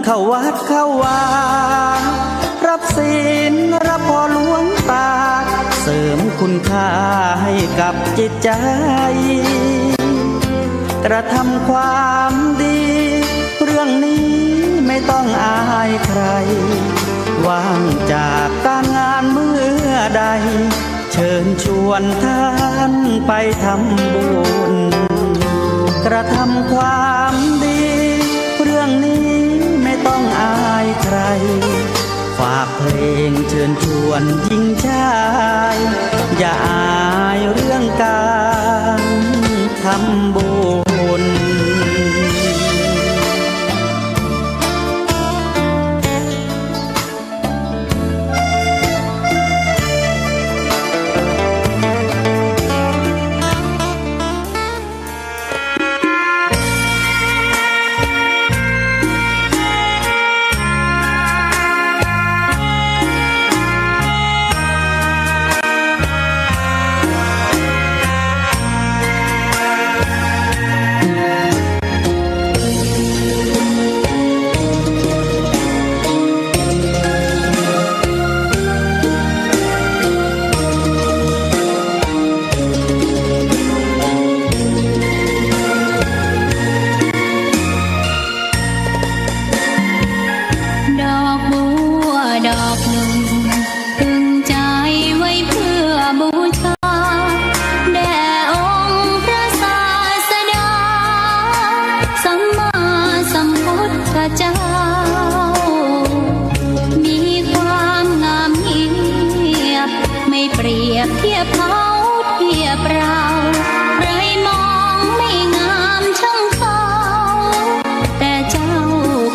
เข้าวัดเข้าวารับศีลรับพรหลวงตาเสริมคุณค่าให้กับจิตใจกระทำความดีเรื่องนี้ไม่ต้องอายใครว่างจากการงานเมื่อใดเชิญชวนท่านไปทำบุญกระทำความดีเรื่องนี้ไม่ต้องอายใครฝากเพลงเชิญชวนหญิงชายอย่าอายเรื่องการทำบุญดอกหนึ่งตึงใจไว้เพื่อบูชาแด่องค์พระศาสดาสัมมาสัมพุทธเจ้ามีความงามเงียบไม่เปรียบเทียบเขาเทียบเราใครมองไม่งามช่างเขาแต่เจ้า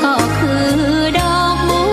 ก็คือดอกบัว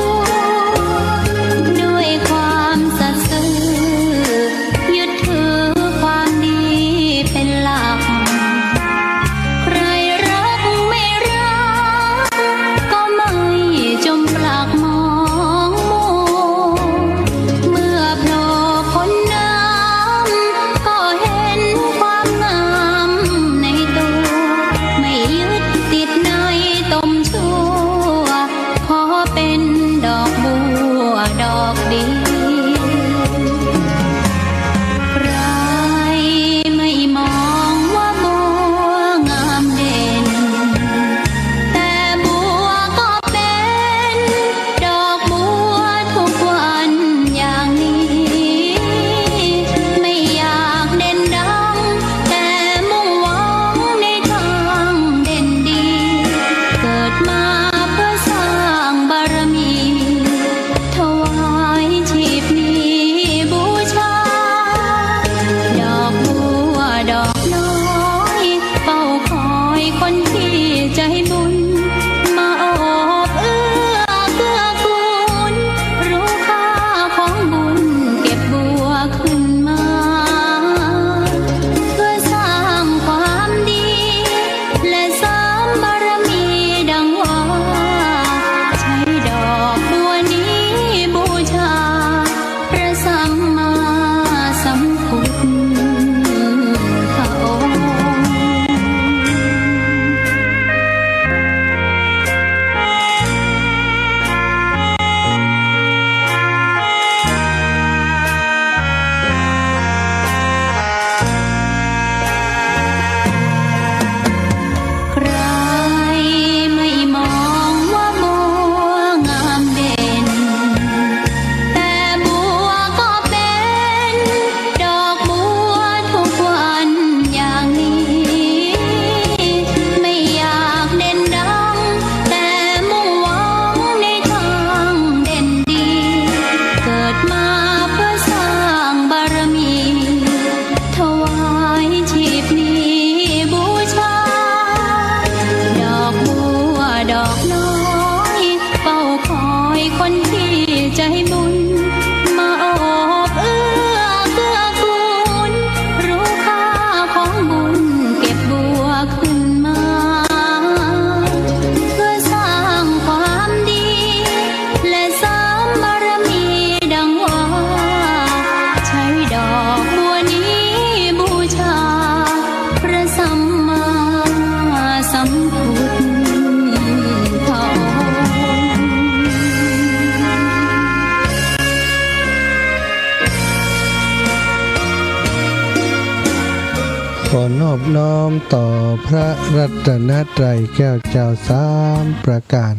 อนอบน้อมต่อพระรัตนตรัยแก้วเจ้าสามประการ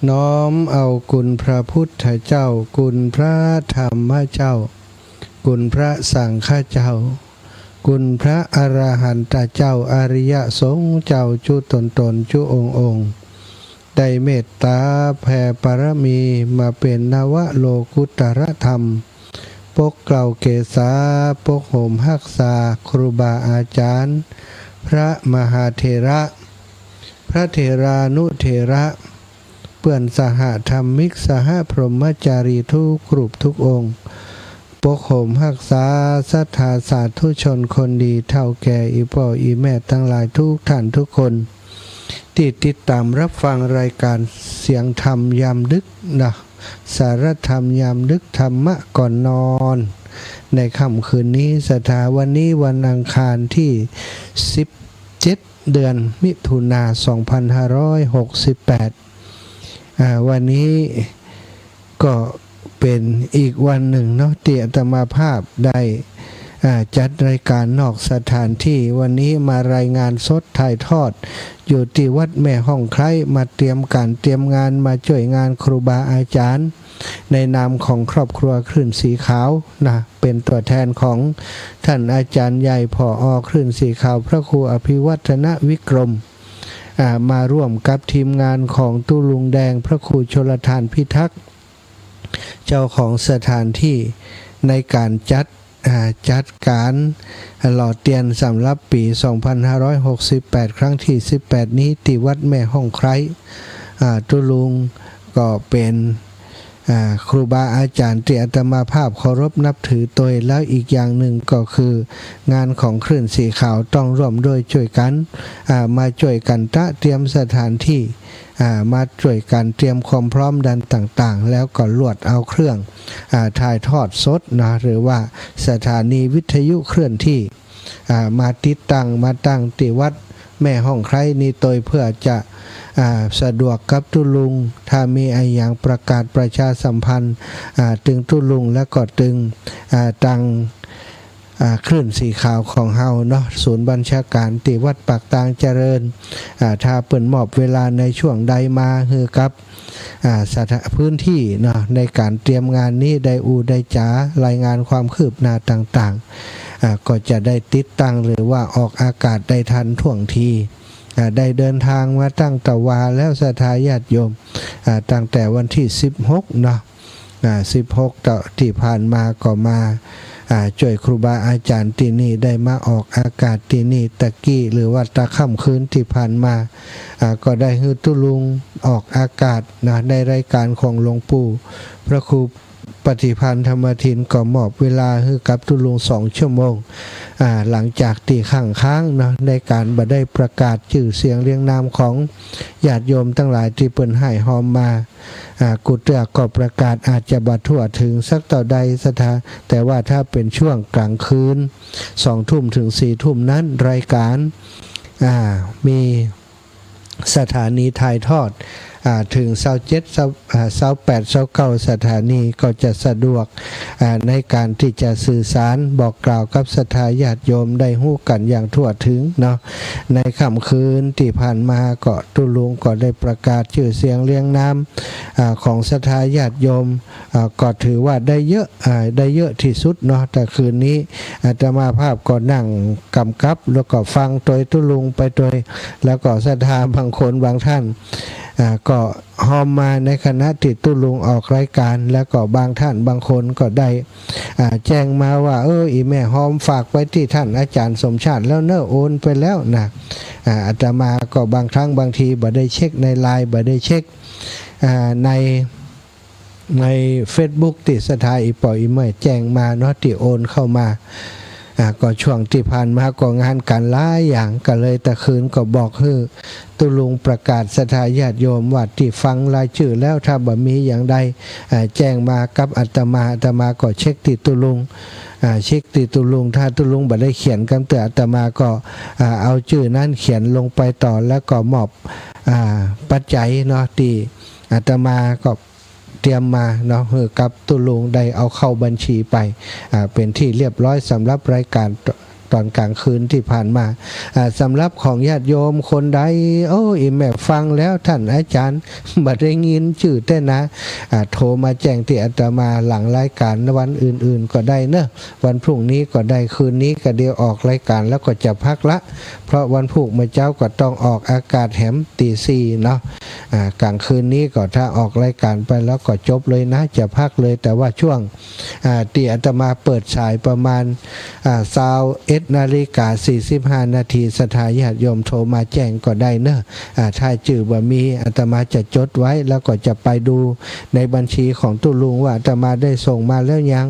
น้อมเอาคุณพระพุทธเจ้าคุณพระธรรมเจ้าคุณพระสังฆเจ้าคุณพระอรหันตเจ้าอริยสงฆ์เจ้าจุตนจุองค์ได้เมตตาแผ่ปรมีมาเป็นนวโลกุตรธรรมปกเกล่าเกษาปกโหมหักษาครูบาอาจารย์พระมหาเถระพระเถรานุเถระเปื่อนสหธรรมิกสหพรหมจารีทุกกรุปทุกองค์ปกโหมหักษาศรัทธาสาธุชนคนดีเท่าแก่อีพ่ออีแม่ทั้งหลายทุกท่านทุกคนที่ติดตามรับฟังรายการเสียงธรรมยามดึกนะสารธรรมยามดึกธรรมะก่อนนอนในค่ำคืนนี้สถาวันนี้วันอังคารที่17เดือนมิถุนา2568วันนี้ก็เป็นอีกวันหนึ่งเนาะที่อาตมาภาพได้จัดรายการนอกสถานที่วันนี้มารายงานสดถ่ายทอดอยู่ที่วัดแม่ห้องไคร้มาเตรียมงานมาช่วยงานครูบาอาจารย์ในนามของครอบครัวคลื่นสีขาวนะเป็นตัวแทนของท่านอาจารย์ใหญ่ผอ.คลื่นสีขาวพระครูอภิวัฒนวิกรมมาร่วมกับทีมงานของตู้ลุงแดงพระครูชลทานพิทักษ์เจ้าของสถานที่ในการจัดการหล่อเตียนสำหรับปี 2568 ครั้งที่ 18 นี้ที่วัดแม่ห้องไคร้ตุลุงก็เป็นครูบาอาจารย์ที่อาตมาภาพเคารพนับถือตัวแล้วอีกอย่างหนึ่งก็คืองานของคลื่นสีขาวต้องร่วมด้วยช่วยกันมาช่วยกันเตรียมสถานที่มาช่วยกันเตรียมความพร้อมดันต่างๆแล้วก็ลวดเอาเครื่องถ่ายทอดสดนะหรือว่าสถานีวิทยุเคลื่อนที่มาติดตั้งมาตั้งที่วัดแม่ห้องไคร้นี้โดยเพื่อจะสะดวกกับตุลุงถ้ามีอย่างประกาศประชาสัมพันธ์ตึงตุลุงและก็ตึงตังคลื่นสีขาวของเฮาเนาะศูนย์บัญชาการติวัดปากตางเจริญถ้าเปิดมอบเวลาในช่วงใดมาคือกับสถานพื้นที่เนาะในการเตรียมงานนี้ได้ได้จ๋ารายงานความคืบหน้าต่างๆก็จะได้ติดตั้งหรือว่าออกอากาศได้ทันท่วงทีได้เดินทางมาตั้งตะวาแล้วศรัทธาญาติโยมตั้งแต่วันที่16เนาะ16ต่อที่ผ่านมาก็มาช่วยครูบาอาจารย์ที่นี่ได้มาออกอากาศที่นี่ตะกี้หรือว่าตะค่ำคืนที่ผ่านมาก็ได้ฮือตุลุงออกอากาศนะในรายการของหลวงปู่พระครูปฏิพันธ์ธรรมทินก็มอบเวลาให้กับตุลุง2 ชั่วโมงหลังจากที่ค้างเนาะในการบ่ได้ประกาศชื่อเสียงเรียงนามของญาติโยมทั้งหลายที่เปิ้นให้หอมมากุเตือก็ประกาศอาจจะบ่ทั่วถึงสักต่อใดสถาแต่ว่าถ้าเป็นช่วงกลางคืน20 ทุ่มถึง4 ทุ่มนั้นรายการมีสถานีถ่ายทอดถึง27 28 29สถานีก็จะสะดวกในการที่จะสื่อสารบอกกล่าวกับศรัทธาญาติโยมได้ฮู้กันอย่างทั่วถึงเนาะในค่ำคืนที่ผ่านมาก็ตุลุงก็ได้ประกาศชื่อเสียงเรียงนามของศรัทธาญาติโยมก็ถือว่าได้เยอะที่สุดเนาะแต่คืนนี้อาตมาภาพก็นั่งกำกับแล้วก็ฟังโดยตุลุงไปโดยแล้วก็ศรัทธาบางคนบางท่านก็หอมมาในคณะติดตุลุงออกรายการแล้วก็บางท่านบางคนก็ได้แจ้งมาว่าอีแม่หอมฝากไว้ที่ท่านอาจารย์สมชาติแล้วเนอะโอนไปแล้วนะอาตมาก็บางครั้งบางทีบ่ได้เช็คในไลน์บ่ได้เช็คใน Facebook ติดสถาอีปออีเมื่อแจ้งมาเนาะที่โอนเข้ามาก็ช่วงที่ผ่านมาก็งานกันหลายอย่างก็เลยตะคืนก็บอกให้ตุลุงประกาศศรัทธาญาติโยมว่าที่ฟังรายชื่อแล้วถ้าบ่มีอย่างใดแจ้งมากับอาตมาก็เช็คติดตุลุงเช็คติดตุลุงถ้าตุลุงบ่ได้เขียนกันแต่อาตมาก็เอาชื่อนั้นเขียนลงไปต่อแล้วก็มอบปัจจัยเนาะที่อาตมาก็เตรียมมาเนาะกับตุลุงได้เอาเข้าบัญชีไปเป็นที่เรียบร้อยสำหรับรายการต ตอนกลางคืนที่ผ่านมาสำหรับของญาติโยมคนใดโอ้ยแม่ฟังแล้วท่านอาจารย์บัดได้ยินชื่อแต่นะโทรมาแจ้งที่อาตมาหลังรายการวันอื่นๆก็ได้เนอะวันพรุ่งนี้ก็ได้คืนนี้ก็เดี๋ยวออกรายการแล้วก็จะพักละเพราะวันพรุ่งเมื่อเจ้าก็ต้องออกอากาศแหมตีสี่เนาะกลางคืนนี้ก็ถ้าออกรายการไปแล้วก็จบเลยนะจะพักเลยแต่ว่าช่วงที่อาตมาเปิดฉายประมาณ21:45 นาทีสถาญาติโยมโทรมาแจ้งก็ได้เนอะถ้าจื่อบ่มีอาตมาจะจดไว้แล้วก็จะไปดูในบัญชีของตุลุงว่าอาตมาได้ส่งมาแล้วยัง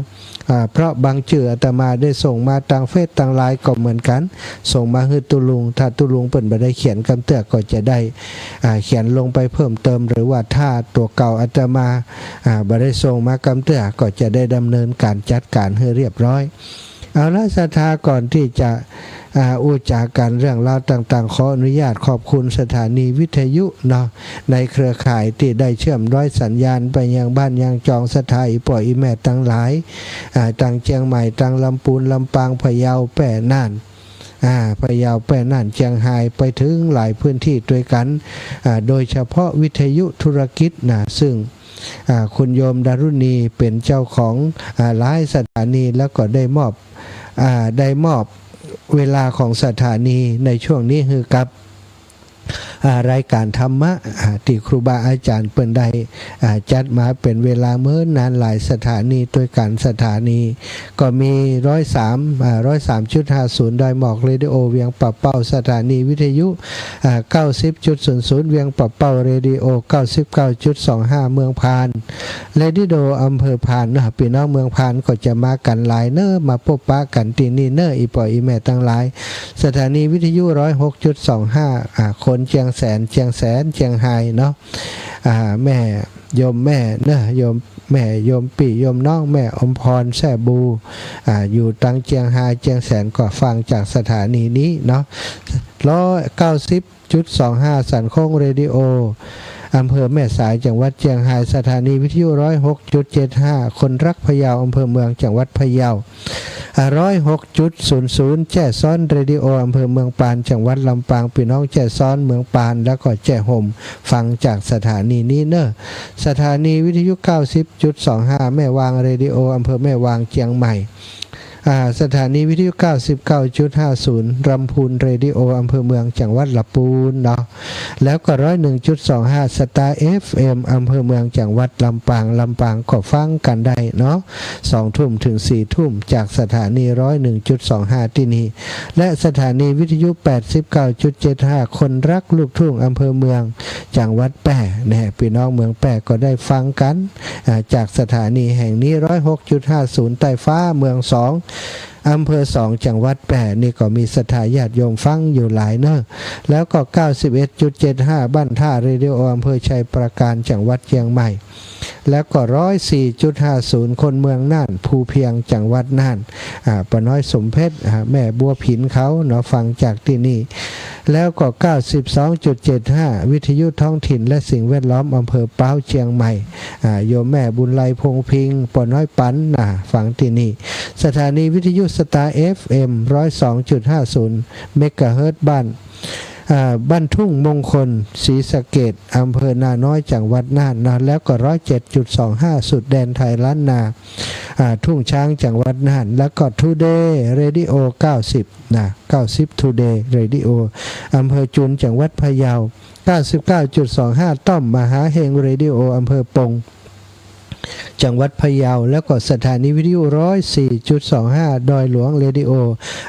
เพราะบางจื่ออาตมาได้ส่งมาทางเฟซทางไลน์ก็เหมือนกันส่งมาให้ตุลุงถ้าตุลุงเปิ่นบ่ได้เขียนคำเตือนก็จะได้เขียนลงไปเพิ่มเติมหรือว่าถ้าตัวเก่าอาตมาบ่ได้ส่งมากำเตือนก็จะได้ดำเนินการจัดการให้เรียบร้อยเอาละศรัทธาก่อนที่จะอุจากันเรื่องราวต่างๆขออนุญาตขอบคุณสถานีวิทยุเนาะในเครือข่ายที่ได้เชื่อมร้อยสัญญาณไปยังบ้านยังจองสถานปล่อยอีแม่ตั้งหลายต่างเชียงใหม่ต่างลำพูนลำปางพะเยาแป่น่านพะเยาแป่น่านเชียงรายไปถึงหลายพื้นที่ด้วยกันโดยเฉพาะวิทยุธุรกิจนะซึ่งคุณโยมดารุณีเป็นเจ้าของหลายสถานีแล้วก็ได้มอบเวลาของสถานีในช่วงนี้คือกับรายการธรรมะที่ครูบาอาจารย์เปิ่นได้จัดมาเป็นเวลาเมื่อนานหลายสถานีด้วยกันสถานีก็มี103.50 ดอยหมอกเรดิโอเวียงปะเป้าสถานีวิทยุ 90.00 เวียงปะเป้าเรดิโอ 99.25 เมืองพานเรดิโออำเภอพานนะพี่น้องเมืองพานก็จะมากันหลายเนอมาพบปะกันที่นี่เนออีปออีแม่ตั้งหลายสถานีวิทยุ 106.25 คนเชียงแสนเชียงไฮ้เนาะแม่โยมแม่เนอะโยมแม่โยมปี่โยมน้องแม่อมพรแซ่บูอยู่ตังเชียงไฮ้เชียงแสนก็ฟังจากสถานีนี้เนาะ190.25 สันคงเรดิโออำเภอแม่สายจังหวัดเชียงรายสถานีวิทยุ 106.75 คนรักพะเยาอำเภอเมืองจังหวัดพะเยา 106.00 แจ้ซ้อนเรดิโออำเภอเมืองปานจังหวัดลำปางพี่น้องแจ้ซ้อนเมืองปานแล้วก็แจ้ห่มฟังจากสถานีนี้เนอะสถานีวิทยุ 90.25 แม่วางเรดิโออำเภอแม่วางเชียงใหม่สถานีวิทยุ 99.50 รำพูนเรดิโออำเภอเมืองจังหวัดลำพูนเนาะแล้วก็ 101.25 สตาร์ FM อำเภอเมืองจังหวัดลำปางก็ฟังกันได้เนาะ 2 ทุ่มถึง 4 ทุ่มจากสถานี 101.25 ที่นี่และสถานีวิทยุ 89.75 คนรักลูกทุ่งอำเภอเมืองจังหวัดแป่เนี่ยพี่น้องเมืองแป่ก็ได้ฟังกันจากสถานีแห่งนี้ 106.50 ใต้ฟ้าเมือง2อำเภอ2จังหวัดแป่นี่ก็มีสถาญาติโยมฟังอยู่หลายเนอะแล้วก็ 91.75 บ้านท่าเรดิโออำเภอชัยปราการจังหวัดเชียงใหม่แล้วก็ 104.50 คนเมืองน่านภูเพียงจังหวัดน่านป้าน้อยสมเพชรแม่บัวผินเขาเนาะฟังจากที่นี่แล้วก็ 92.75 วิทยุท้องถิ่นและสิ่งแวดล้อมอำเภอป้าวเชียงใหม่โยมแม่บุญไลพงพิงป้าน้อยปันฟังที่นี่สถานีวิทยุสตาร์ FM 102.50 เมกะเฮิรตซ์บ้านทุ่งมงคลศรีสะเกษอำเภอนาน้อยจังหวัดน่านนะแล้วก็ 107.25 สุดแดนไทยล้านนาทุ่งช้างจังหวัดน่านแล้วก็ Today Radio 90 90 Today Radio อำเภอจุนจังหวัดพะเยา 99.25 ต้อมมหาเฮง Radio อำเภอปงจังหวัดพะเยาแล้วก็สถานีวิทยุ 104.25 ดอยหลวงเรดิโอ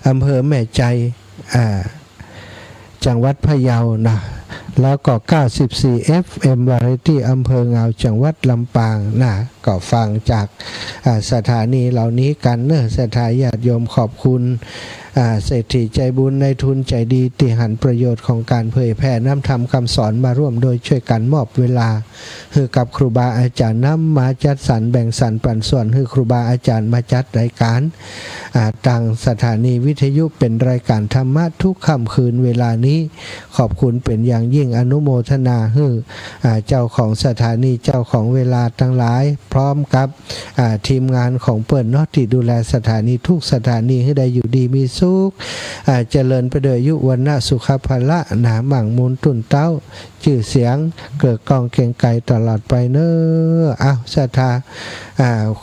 อำเภอแม่ใจจังหวัดพะเยานะแล้วก็ 94 FM Variety อำเภอเงาจังหวัดลำปางนะก็ฟังจากสถานีเหล่านี้กันเนอะสถาญาติโยมขอบคุณเศรษฐีใจบุญในทุนใจดีที่หันประโยชน์ของการเผยแผ่น้ำธรรมคำสอนมาร่วมโดยช่วยกันมอบเวลาคือกับครูบาอาจารย์น้ำมาจัดสรรแบ่งสรรปันส่วนคือครูบาอาจารย์มาจัดรายการต่างสถานีวิทยุเป็นรายการธรรมะทุกค่ำคืนเวลานี้ขอบคุณเป็นอย่างยิ่งอนุโมทนาให้เจ้าของสถานีเจ้าของเวลาทั้งหลายพร้อมกับทีมงานของเปิ่นเนาะที่ดูแลสถานีทุกสถานีให้ได้อยู่ดีมีสุข สุขเจริญไปด้วยอายุวันนะสุขภาละหนาหมั่งมูลตุนเต้าชื่อเสียงเกิดกองเก่งไก่ตลอดไปเนอ้าวศรัทธา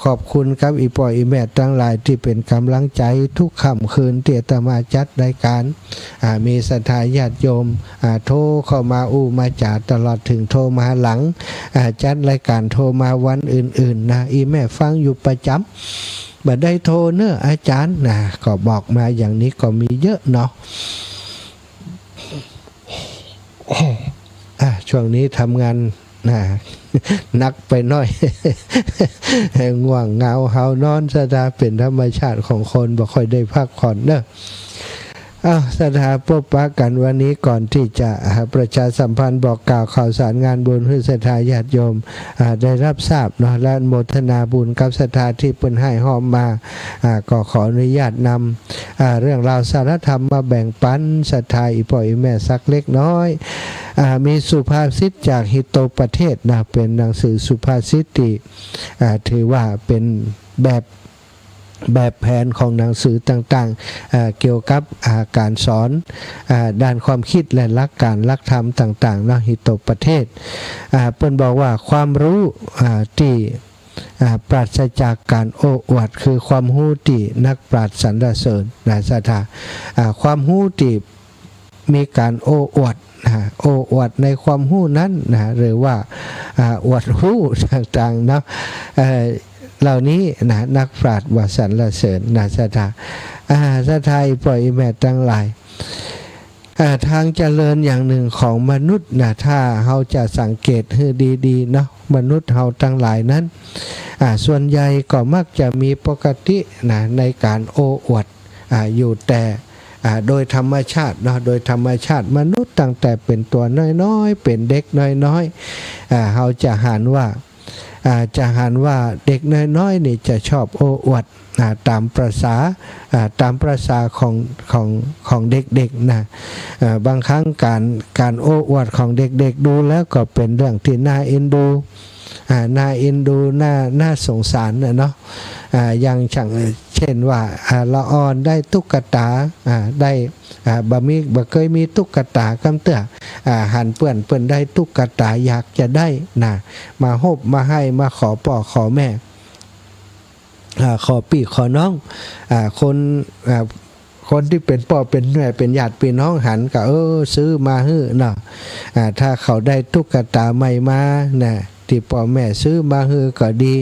ขอบคุณครับอีปอยอีแม่ทั้งหลายที่เป็นกำลังใจทุกค่ำคืนที่อาตมาจัดรายการมีศรัทธาญาติโยมโทรเข้ามามาจ่าตลอดถึงโทรมาหลังจัดรายการโทรมาวันอื่นๆนะอีแม่ฟังอยู่ประจำบัดได้โทรเนอะอาจารย์นะก็บอกมาอย่างนี้ก็มีเยอะเนาะช่วงนี้ทำงานนักไปหน่อย ง่วงเหงาเฮานอนสถาเป็นธรรมชาติของคนบ่ค่อยได้พักผ่อนเนอะสถาพบปะกันวันนี้ก่อนที่จะประชาสัมพันธ์บอกกล่าวข่าวสารงานบุญให้ศรัทธาญาติโยมได้รับทราบเนาะและโมทนาบุญกับศรัทธาที่เปิ้นให้หอมมาก็ขออนุญาตนำเรื่องราวสารธรรมมาแบ่งปันศรัทธาอีพ่ออีแม่สักเล็กน้อยมีสุภาษิตจากฮิโตประเทศนะเป็นหนังสือสุภาษิตที่ถือว่าเป็นแบบแผนของหนังสือต่างๆเกี่ยวกับการสอนด้านความคิดและหลักการหลักธรรมต่างๆเนาะฮิโตประเทศเพิ่นบอกว่าความรู้ที่ปราศจากการโอ้อวดคือความรู้ที่นักปราชญ์สรรเสริญนะศรัทธาความรู้ที่มีการโอ้อวดโอ้อวดในความรู้นั้นนะหรือว่าอวดรู้ต่างๆเนาะเหล่านี้นะนักปราชญ์ว่าสรรเสริญนะศรัทธาศรัทธาปล่อยแม่ทั้งหลายทางเจริญอย่างหนึ่งของมนุษย์นะถ้าเราจะสังเกตให้ดีๆเนาะมนุษย์เราทั้งหลายนั้นส่วนใหญ่ก็มักจะมีปกตินะในการโอ้อวดอยู่แต่โดยธรรมชาติเนาะโดยธรรมชาติมนุษย์ตั้งแต่เป็นตัวน้อยๆเป็นเด็กน้อยๆเราจะหันว่าเด็กน้อยๆนี่จะชอบโอ้อวดตามประสาของเด็กๆนะบางครั้งการโอ้อวดของเด็กๆดูแล้วก็เป็นเรื่องที่น่าเอ็นดูน่าสงสารเนาะอย่างเช่นว่าละอ่อนได้ตุ๊กตาได้บ่เคยมีตุ๊กตากำเตื้อหันเปื่อนได้ตุ๊กตาอยากจะได้นะมาฮบมาให้มาขอพ่อขอแม่ขอพี่ขอน้องคนที่เป็นพ่อเป็นแม่เป็นญาติพี่น้องหันก็ซื้อมาให้เนาะถ้าเขาได้ตุ๊กตาใหม่มานะที่พ่อแม่ซื้อมาให้ก็ดี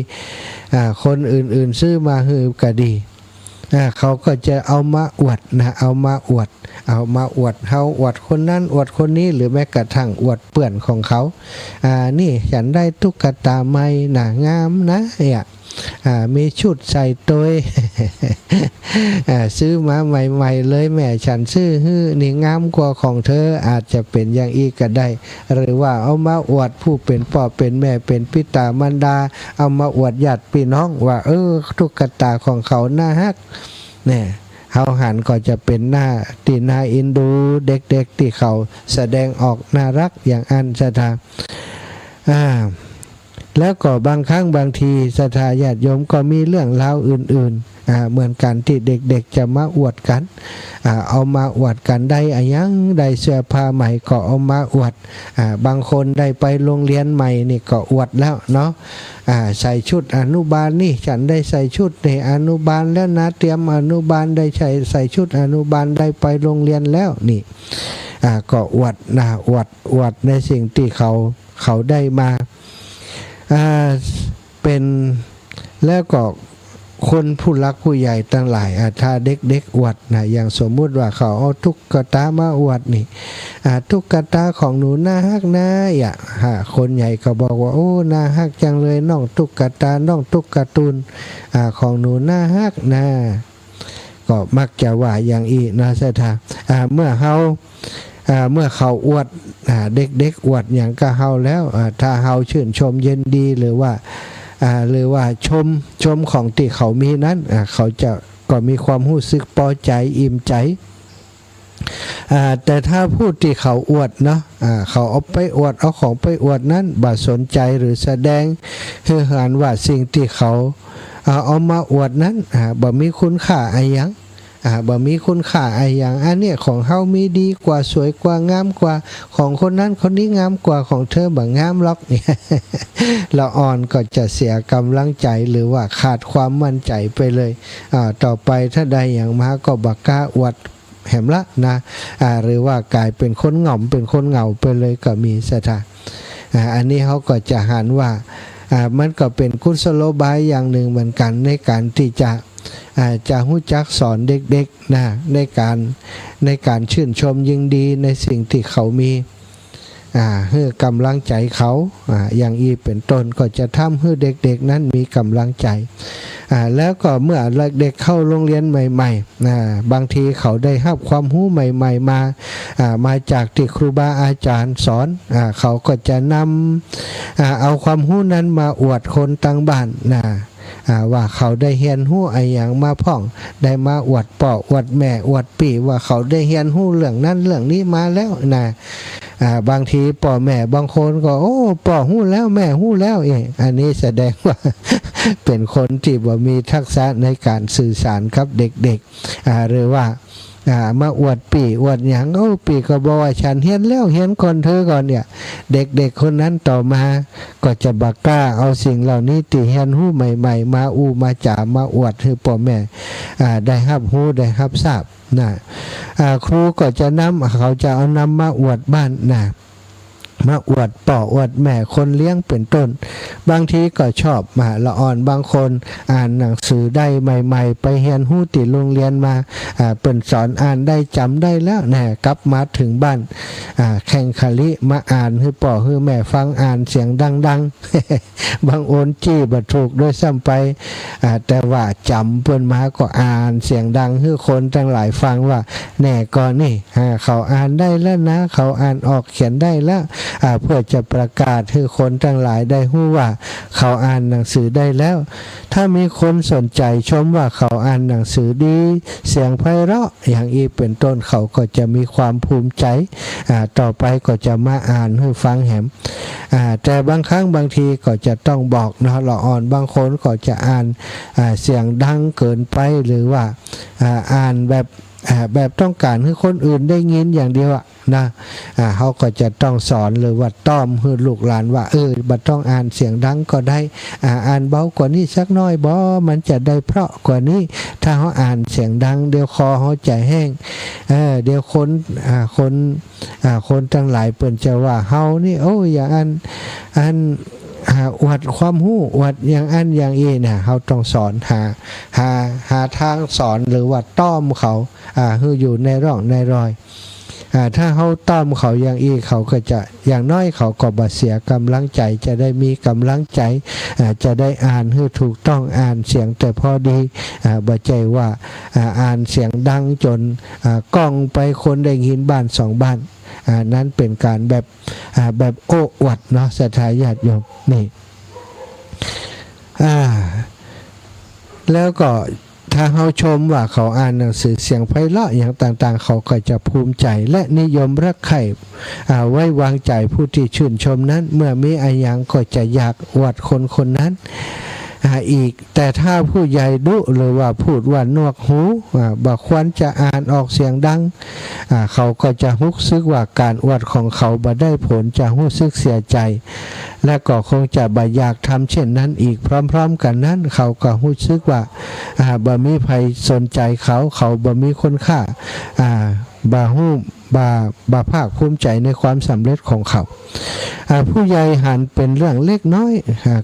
คนอื่นๆซื้อมาให้ก็ดีเขาก็จะเอามาอวดนะเอามาอวดเฮาอวดคนนั้นอวดคนนี้หรือแม้กระทั่งอวดเพื่อนของเขานี่ฉันได้ตุ๊กตาใหม่น่ะงามนะมีชุดใส่ตัวซื้อมาใหม่ๆเลยแม่ฉันซื้อนี่งามกว่าของเธออาจจะเป็นอย่างอีกก็ได้หรือว่าเอามาอวดผู้เป็นพ่อเป็นแม่เป็นปิตามารดาเอามาอวดญาติพี่น้องว่าตุ๊กตาของเขาน่าฮักเนี่ยเฮาหันก็จะเป็นหน้าที่น่าเอ็นดูเด็กๆที่เขาแสดงออกน่ารักอย่างอันศรัทธาแล้วก็บางครั้งบางทีศรัทธาญาติโยมก็มีเรื่องราวอื่นๆเหมือนกันที่เด็กๆจะมาอวดกันเอามาอวดกันได้ยังได้เสื้อผ้าใหม่ก็เอามาอวดบางคนได้ไปโรงเรียนใหม่นี่ก็อวดแล้วเนาะใส่ชุดอนุบาลนี่ฉันได้ใส่ชุดในอนุบาลแล้วนะเตรียมอนุบาลได้ใส่ชุดอนุบาลได้ไปโรงเรียนแล้วนี่ก็อวดนะอวดในสิ่งที่เขาได้มาเป็นแล้วก็คนผู้รักผู้ใหญ่ตั้งหลายถ้าเด็กๆอวดนะอย่างสมมุติว่าเขาเอาตุ๊กตามาอวดนี่ตุ๊กตาของหนูน่าฮักนะคนใหญ่ก็บอกว่าโอ้น่าฮักจังเลยน้องตุ๊กตาน้องตุ๊กการ์ตูนของหนูน่าฮักนะก็มักจะว่าอย่างอีนะศรัทธาเมื่อเขาอวดเด็กๆอวดอย่างก็เฮาแล้วถ้าเฮาชื่นชมเย็นดีหรือว่าชมของที่เขามีนั้นเขาจะก็มีความรู้สึกพอใจอิ่มใจแต่ถ้าพูดที่เขาอวดเนาะเขาเอาไปอวดเอาของไปอวดนั้นบ่สนใจหรือแสดงให้เห็นว่าสิ่งที่เขาเอามาอวดนั้นบ่มีคุณค่าอะไรยัง บ่มีคุณค่าอะไรอย่างอันเนี้ยของเฮามีดีกว่าสวยกว่างามกว่าของคนนั้นคนนี้งามกว่าของเธอบ่งามหรอกเนี่ย ละอ่อนก็จะเสียกำลังใจหรือว่าขาดความมั่นใจไปเลยต่อไปถ้าใดอย่างมาก็บักกล้าอวดแหมละนะหรือว่ากลายเป็นคนเหงาเป็นคนเหงาไปเลยก็มีสถานอันนี้เขาก็จะหันว่ามันก็เป็นกุศโลบายอย่างหนึ่งเหมือนกันในการที่จะรู้จักสอนเด็กๆนะในการชื่นชมยิงดีในสิ่งที่เขามีให้กำลังใจเขาอย่างอีเป็นต้นก็จะทำให้เด็กๆนั้นมีกำลังใจแล้วก็เมื่อเด็กเข้าโรงเรียนใหม่ๆบางทีเขาได้รับความรู้ใหม่ๆมาจากที่ครูบาอาจารย์สอนเขาก็จะนำเอาความรู้นั้นมาอวดคนต่างบ้านว่าเขาได้เรียนรู้ไอ้อย่างมาพ่องได้มาอวดป่ออวดแม่อวดปี่ว่าเขาได้เรียนรู้เรื่องนั้นเรื่องนี้มาแล้วบางทีป่อแม่บางคนก็โอ้ป่อหู้แล้วแม่หู้แล้วอันนี้แสดงว่า เป็นคนที่บ่มีทักษะในการสื่อสารกับเด็กๆหรือว่ามาอวดปี่อวดหยังปี่ก็บอกว่าฉันเฮียนแล้วเฮียนก่อนเธอก่อนเนี่ยเด็กๆคนนั้นต่อมาก็จะบักกล้าเอาสิ่งเหล่านี้ที่เฮียนหู้ใหม่ๆมามาจ่ามาอวดให้พ่อแม่ได้รับหู้ได้รับทราบครูก็จะเขาจะเอานำมาอวดบ้านมาอวดป่ออวดแม่คนเลี้ยงเป็นต้นบางทีก็ชอบมาละอ่อนบางคนอ่านหนังสือได้ใหม่ๆไปเรียนหู้ติโรงเรียนมาเปิ่นสอนอ่านได้จำได้แล้วกลับมาถึงบ้านแข่งขลิมาอ่านให้ป่อให้แม่ฟังอ่านเสียงดังๆ บางโอนจี้บ่ถูกด้วยซ้ำไปแต่ว่าจำเปิ่นมาก็อ่านเสียงดังให้คนทั้งหลายฟังว่าแน่ก่อนนี่เขาอ่านได้แล้วนะเขาอ่านออกเขียนได้แล้วเพื่อจะประกาศให้คนทั้งหลายได้รู้ว่าเขาอ่านหนังสือได้แล้วถ้ามีคนสนใจชมว่าเขาอ่านหนังสือดีเสียงไพเราะอย่างอีเป็นต้นเขาก็จะมีความภูมิใจต่อไปก็จะมาอ่านให้ฟังแหมแต่บางครั้งบางทีก็จะต้องบอกนะละอ่อนบางคนก็จะอ่านเสียงดังเกินไปหรือว่าอ่านแบบต้องการให้คนอื่นได้ยินอย่างเดียวนะเขาก็จะต้องสอนหรือว่าต้อมให้ลูกหลานว่าบัดต้องอ่านเสียงดังก็ได้อ่านเบากว่านี้สักน้อยบ่มันจะได้เพราะกว่านี้ถ้าเขาอ่านเสียงดังเดี๋ยวคอเขาจะแห้งเดี๋ยวคนทั้งหลายเปิ่นจะว่าเฮานี่อย่างอันอวดความรู้อวดอย่างอันอย่างอีเขาต้องสอนหาทางสอนหรือว่าต้อมเขาให้อยู่ในร่องในรอยถ้าเขาต้อมเขาอย่างอีเขาก็จะอย่างน้อยเขาก็บ่เสียกำลังใจจะได้มีกำลังใจจะได้อ่านให้ถูกต้องอ่านเสียงแต่พอดีบ่ใจว่าอ่านเสียงดังจนกล้องไปคนได้ยินบ้านสองบ้านนั้นเป็นการแบบโอ้อวดเนาะศรัทธาญาติโยมนี่แล้วก็ถ้าเขาชมว่าเขาอ่านหนังสือเสียงไพเราะอย่างต่างๆเขาก็จะภูมิใจและนิยมรักใคร่ไว้วางใจผู้ที่ชื่นชมนั้นเมื่อมีอะไรอย่างก็จะอยากอวดคนนั้นอีกแต่ถ้าผู้ใหญ่ดุหรือว่าพูดว่านวกหูบ่ควรจะอ่านออกเสียงดังเขาก็จะรู้สึกว่าการอวดของเขาบ่ได้ผลจะรู้สึกเสียใจและก็คงจะบ่อยากทำเช่นนั้นอีกพร้อมๆกันนั้นเขาก็รู้สึกว่าบ่มีใครสนใจเขาบ่มีคุณค่าบ่ภาคภูมิใจในความสำเร็จของเขาผู้ใหญ่หันเป็นเรื่องเล็กน้อย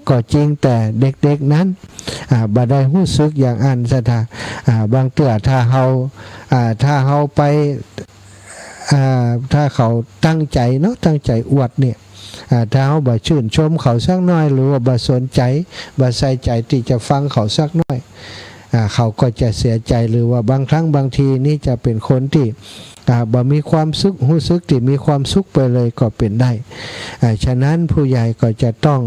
ก็จริงแต่เด็กๆนั้นบ่ได้รู้สึกอย่างอันซะบางเตื้อถ้าเขาไปถ้าเขาตั้งใจเนาะตั้งใจอวดเนี่ยถ้าเขาบ่ชื่นชมเขาสักน้อยหรือว่าบ่สนใจบ่ใส่ใจที่จะฟังเขาสักน้อยเขาก็จะเสียใจหรือว่าบางครั้งบางทีนี่จะเป็นคนที่บ่มีความสุขรู้สึกที่มีความสุขไปเลยก็เป็นได้ฉะนั้นผู้ใหญ่ก็จะต้อง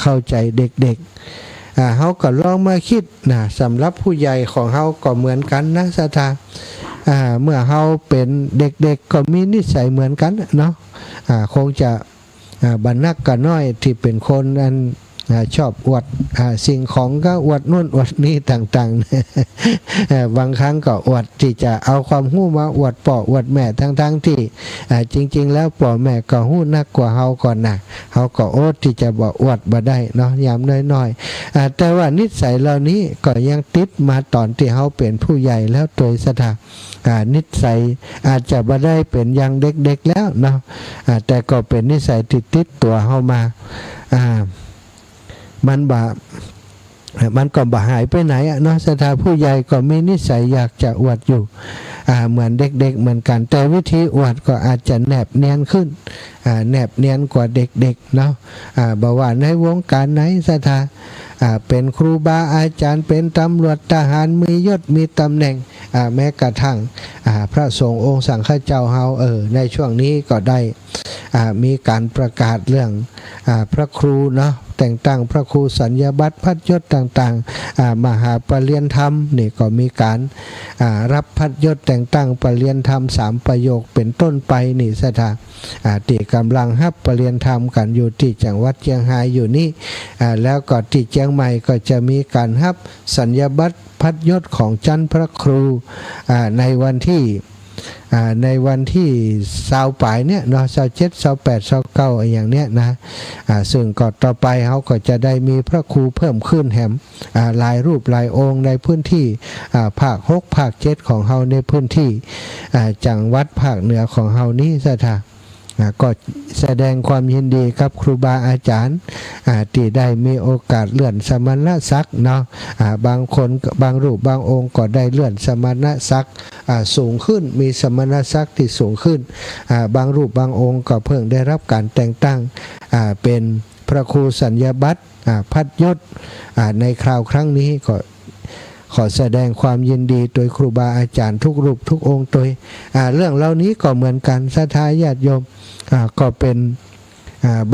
เข้าใจเด็กๆเขาก็ลองมาคิดสำหรับผู้ใหญ่ของเขาก็เหมือนกันนะศรัทธาเมื่อเขาเป็นเด็กๆก็มีนิสัยเหมือนกันเนาะคงจะบรรณักกันน้อยที่เป็นคน ชอบอวดสิ่งของก็อวดนู่นอวดนี่ต่างๆ บางครั้งก็อวดที่จะเอาความหู้มาอวดป่ออวดแม่ทั้งที่จริงๆแล้วป่อแม่ก็หู้นักกว่าเฮาก่อนนะเฮาก็โอดที่จะบอกอวดบ่ได้เนาะยามน้อยๆแต่ว่านิสัยเหล่านี้ก็ยังติดมาตอนที่เฮาเป็นผู้ใหญ่แล้วโดยสถานนิสัยอาจจะบ่ได้เป็นอย่างเด็กๆแล้วเนาะแต่ก็เป็นนิสัยติดตัวเฮามามันก็บ่หายไปไหนเนาะสถานผู้ใหญ่ก็มีนิสัยอยากจะอวดอยู่เหมือนเด็กๆเหมือนกันแต่วิธีอวดก็อาจจะแนบเนียนขึ้นแนบเนียนกว่าเด็กๆเนาะบ่ว่าในวงการไหนสถานเป็นครูบาอาจารย์เป็นตำรวจทหารมียศมีตำแหน่งแม้กระทั่งพระสงฆ์องค์สังฆเจ้าเฮาในช่วงนี้ก็ได้มีการประกาศเรื่องพระครูเนาะแต่งตั้งพระครูสัญญาบัตรพัดยศต่างๆมหาปรริญญาธรรมนี่ก็มีการรับพัดยศแต่งตั้งปรริญญาธรรม3ประโยคเป็นต้นไปนี่สถานที่กำลังรับปรริญญาธรรมกันอยู่ที่จังหวัดเชียงรายอยู่นี่แล้วก็ที่เชียงใหม่ก็จะมีการรับสัญญาบัตรพัดยศของจันทร์พระครูในวันที่20ปลายเนี่ยเนาะ27 28 29อย่างเนี้ยนะซึ่งก็ต่อไปเขาก็จะได้มีพระครูเพิ่มขึ้นแหมหลายรูปหลายองค์ในพื้นที่ภาค6ภาค7ของเขาในพื้นที่จังหวัดภาคเหนือของเขานี้สถานก็แสดงความยินดีกับครูบาอาจารย์ที่ได้มีโอกาสเลื่อนสมณศักดิ์เนาะบางคนบางรูปบางองค์ก็ได้เลื่อนสมณศักดิ์สูงขึ้นมีสมณศักดิ์ที่สูงขึ้นบางรูปบางองค์ก็เพิ่งได้รับการแต่งตั้งเป็นพระครูสัญญาบัตรพัดยศในคราวครั้งนี้ก็ขอแสดงความยินดีโดยครูบาอาจารย์ทุกรูปทุกองค์โดยเรื่องเหล่านี้ก็เหมือนกันศรัทธาญาติโยมก็เป็น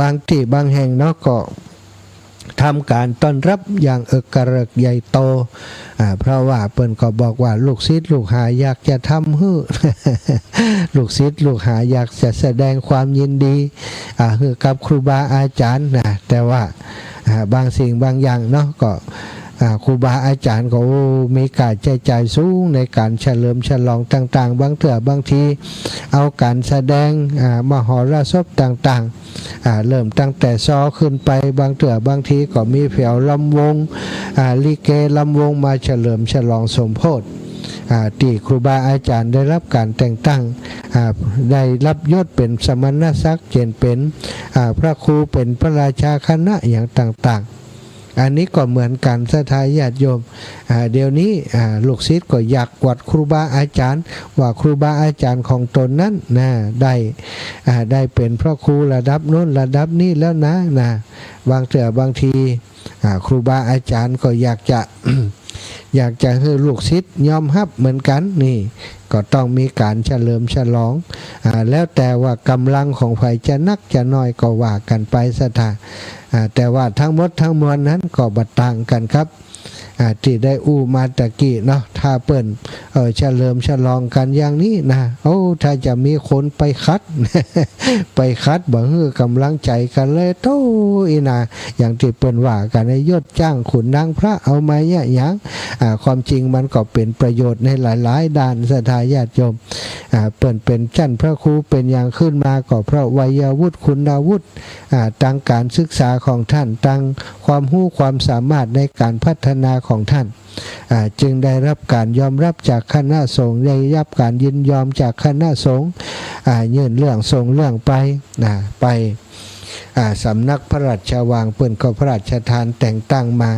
บางที่บางแห่งเนาะก็ทำการต้อนรับอย่างเอกระใหญ่โตเพราะว่าเปิ้นก็บอกว่าลูกศิษย์ลูกหาอยากจะทำฮื้อ ลูกศิษย์ลูกหาอยากจะแสดงความยินดีฮือกับครูบาอาจารย์นะแต่ว่าบางสิ่งบางอย่างเนาะก็ครูบาอาจารย์ก็มีการใช้จ่ายสูงในการเฉลิมฉลองต่างๆบางเถื่อบางทีเอาการแสดงมหรสพต่างๆเริ่มตั้งแต่ซอขึ้นไปบางเถื่อบางทีก็มีแถวลำวงลิเกลำวงมาเฉลิมฉลองสมโภชที่ครูบาอาจารย์ได้รับการแต่งตั้งได้รับยศเป็นสมณศักดิ์เช่นเป็นพระครูเป็นพระราชาคณะอย่างต่างๆอันนี้ก็เหมือนกันศรัทธาญาติโยมเดี๋ยวนี้ลูกศิษย์ก็อยากกวดครูบาอาจารย์ว่าครูบาอาจารย์ของตนนั้นได้เป็นพระครูระดับโน้นระดับนี้แล้วนะบางเถื่อบางทีครูบาอาจารย์ก็อยากจะ อยากจะให้ลูกศิษย์ยอมรับเหมือนกันนี่ก็ต้องมีการเฉลิมฉลองแล้วแต่ว่ากำลังของใครจะนักจะน้อยก็ว่ากันไปศรัทธาแต่ว่าทั้งหมดทั้งมวลนั้นก็บัดต่างกันครับที่ได้มาตะกี้เนาะถ้าเปิ้นเฉลิมฉลองกันอย่างนี้นะถ้าจะมีคนไปคัด ไปคัดบ่ฮื้อกำลังใจกันเลยโตอีน่ะอย่างที่เปิ้นว่ากันในยศจ้างขุนนางพระเอามาเนี่ยหยังความจริงมันก็เป็นประโยชน์ในหลายๆด้านศรัทธาญาติโยมเปิ้นเป็นชั้นพระครูเป็นอย่างขึ้นมาก็เพราะวัยวุฒิคุณวุฒิตั้งการศึกษาของท่านตั้งความรู้ความสามารถในการพัฒนาของท่านจึงได้รับการยอมรับจากคณะสงฆ์ได้รับการยินยอมจากคณะสงฆ์ยื่นเรื่องส่งเรื่องไปสำนักพระราชวังเปิ้นก็พระราชทานแต่งตั้งมา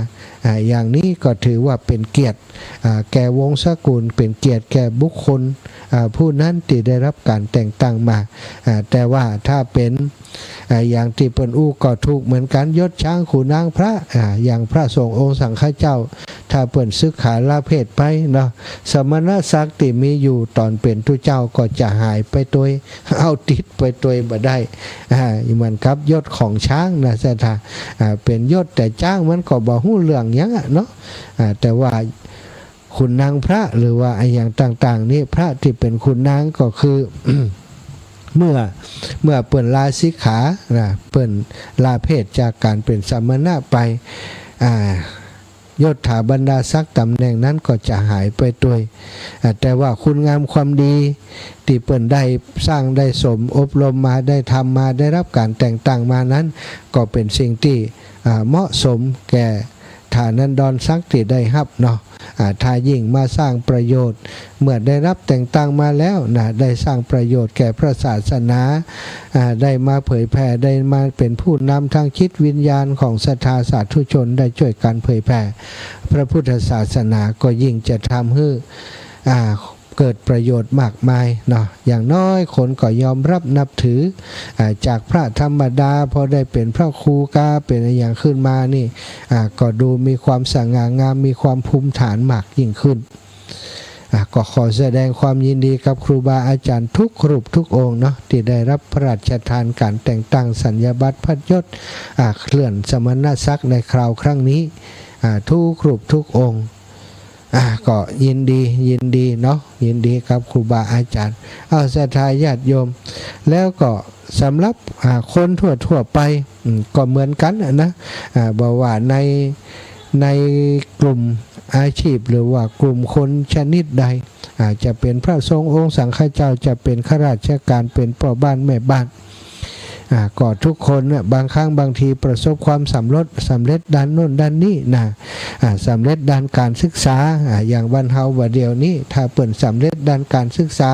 อย่างนี้ก็ถือว่าเป็นเกียรติแก่วงศกุลเป็นเกียรติแก่บุคคลผู้นั้นที่ได้รับการแต่งตั้งมาแต่ว่าถ้าเป็นอย่างที่เปิ้นก็ถูกเหมือนกันยศช้างขุนนางพระอย่างพระสงฆ์องค์สังฆเจ้าถ้าเปิ้นศึกษาลาเพศไปเนาะสมณศักดิ์ที่มีอยู่ตอนเป็นทุเจ้าก็จะหายไปตัวเอาติดไปตัวบ่ได้เหมือนครับยศของช้างนะศรัทธาเป็นยศแต่จ้างมันก็บ่ฮู้เรื่องหยังเนาะแต่ว่าขุนนางพระหรือว่าอย่างต่างๆนี่พระที่เป็นขุนนางก็คือ เมื่อเปิ่นลาสิกขาเปิ่นลาเพศจากการเป็นสามณะไปยศถาบรรดาศักดิ์ตำแหน่งนั้นก็จะหายไปด้วยแต่ว่าคุณงามความดีที่เปิ่นได้สร้างได้สมอบรมมาได้ทำมาได้รับการแต่งตั้งมานั้นก็เป็นสิ่งที่เหมาะสมแก่ฐานันดรศักดิ์ที่ได้รับเนาะถ้ายิ่งมาสร้างประโยชน์เมื่อได้รับแต่งตั้งมาแล้วได้สร้างประโยชน์แก่พระศาสนาได้มาเผยแผ่ได้มาเป็นผู้นำทางคิดวิญญาณของศรัทธาสาธุชนได้ช่วยกันเผยแผ่พระพุทธศาสนาก็ยิ่งจะทำให้เกิดประโยชน์มากมายเนาะอย่างน้อยคนก็ยอมรับนับถือจากพระธรรมดาพอได้เป็นพระครูกาเป็นอย่างขึ้นมานี่ก็ดูมีความสง่างามมีความภูมิฐานมากยิ่งขึ้นก็ขอแสดงความยินดีกับครูบาอาจารย์ทุกรูปทุกองค์เนาะที่ได้รับพระราชทานการแต่งตั้งสัญญาบัตรพัดยศเคลื่อนสมณศักดิ์ในคราวครั้งนี้ทุกรูปทุกองค์ก็ยินดีเนาะยินดีกับครูบาอาจารย์เอาศรัทธาญาติโยมแล้วก็สำหรับคนทั่วไปก็เหมือนกันนะบอกว่าในกลุ่มอาชีพหรือว่ากลุ่มคนชนิดใดจะเป็นพระสงฆ์องค์สังฆเจ้าจะเป็นข้าราชการเป็นพ่อบ้านแม่บ้านก็ทุกคนเนี่ยบางครั้งบางทีประสบความสำเร็จด้านโน้นด้านนี้นะสำเร็จด้านการศึกษาอย่างบ้านเฮาว่าเดียวนี้ถ้าเปิ่นสำเร็จด้านการศึกษา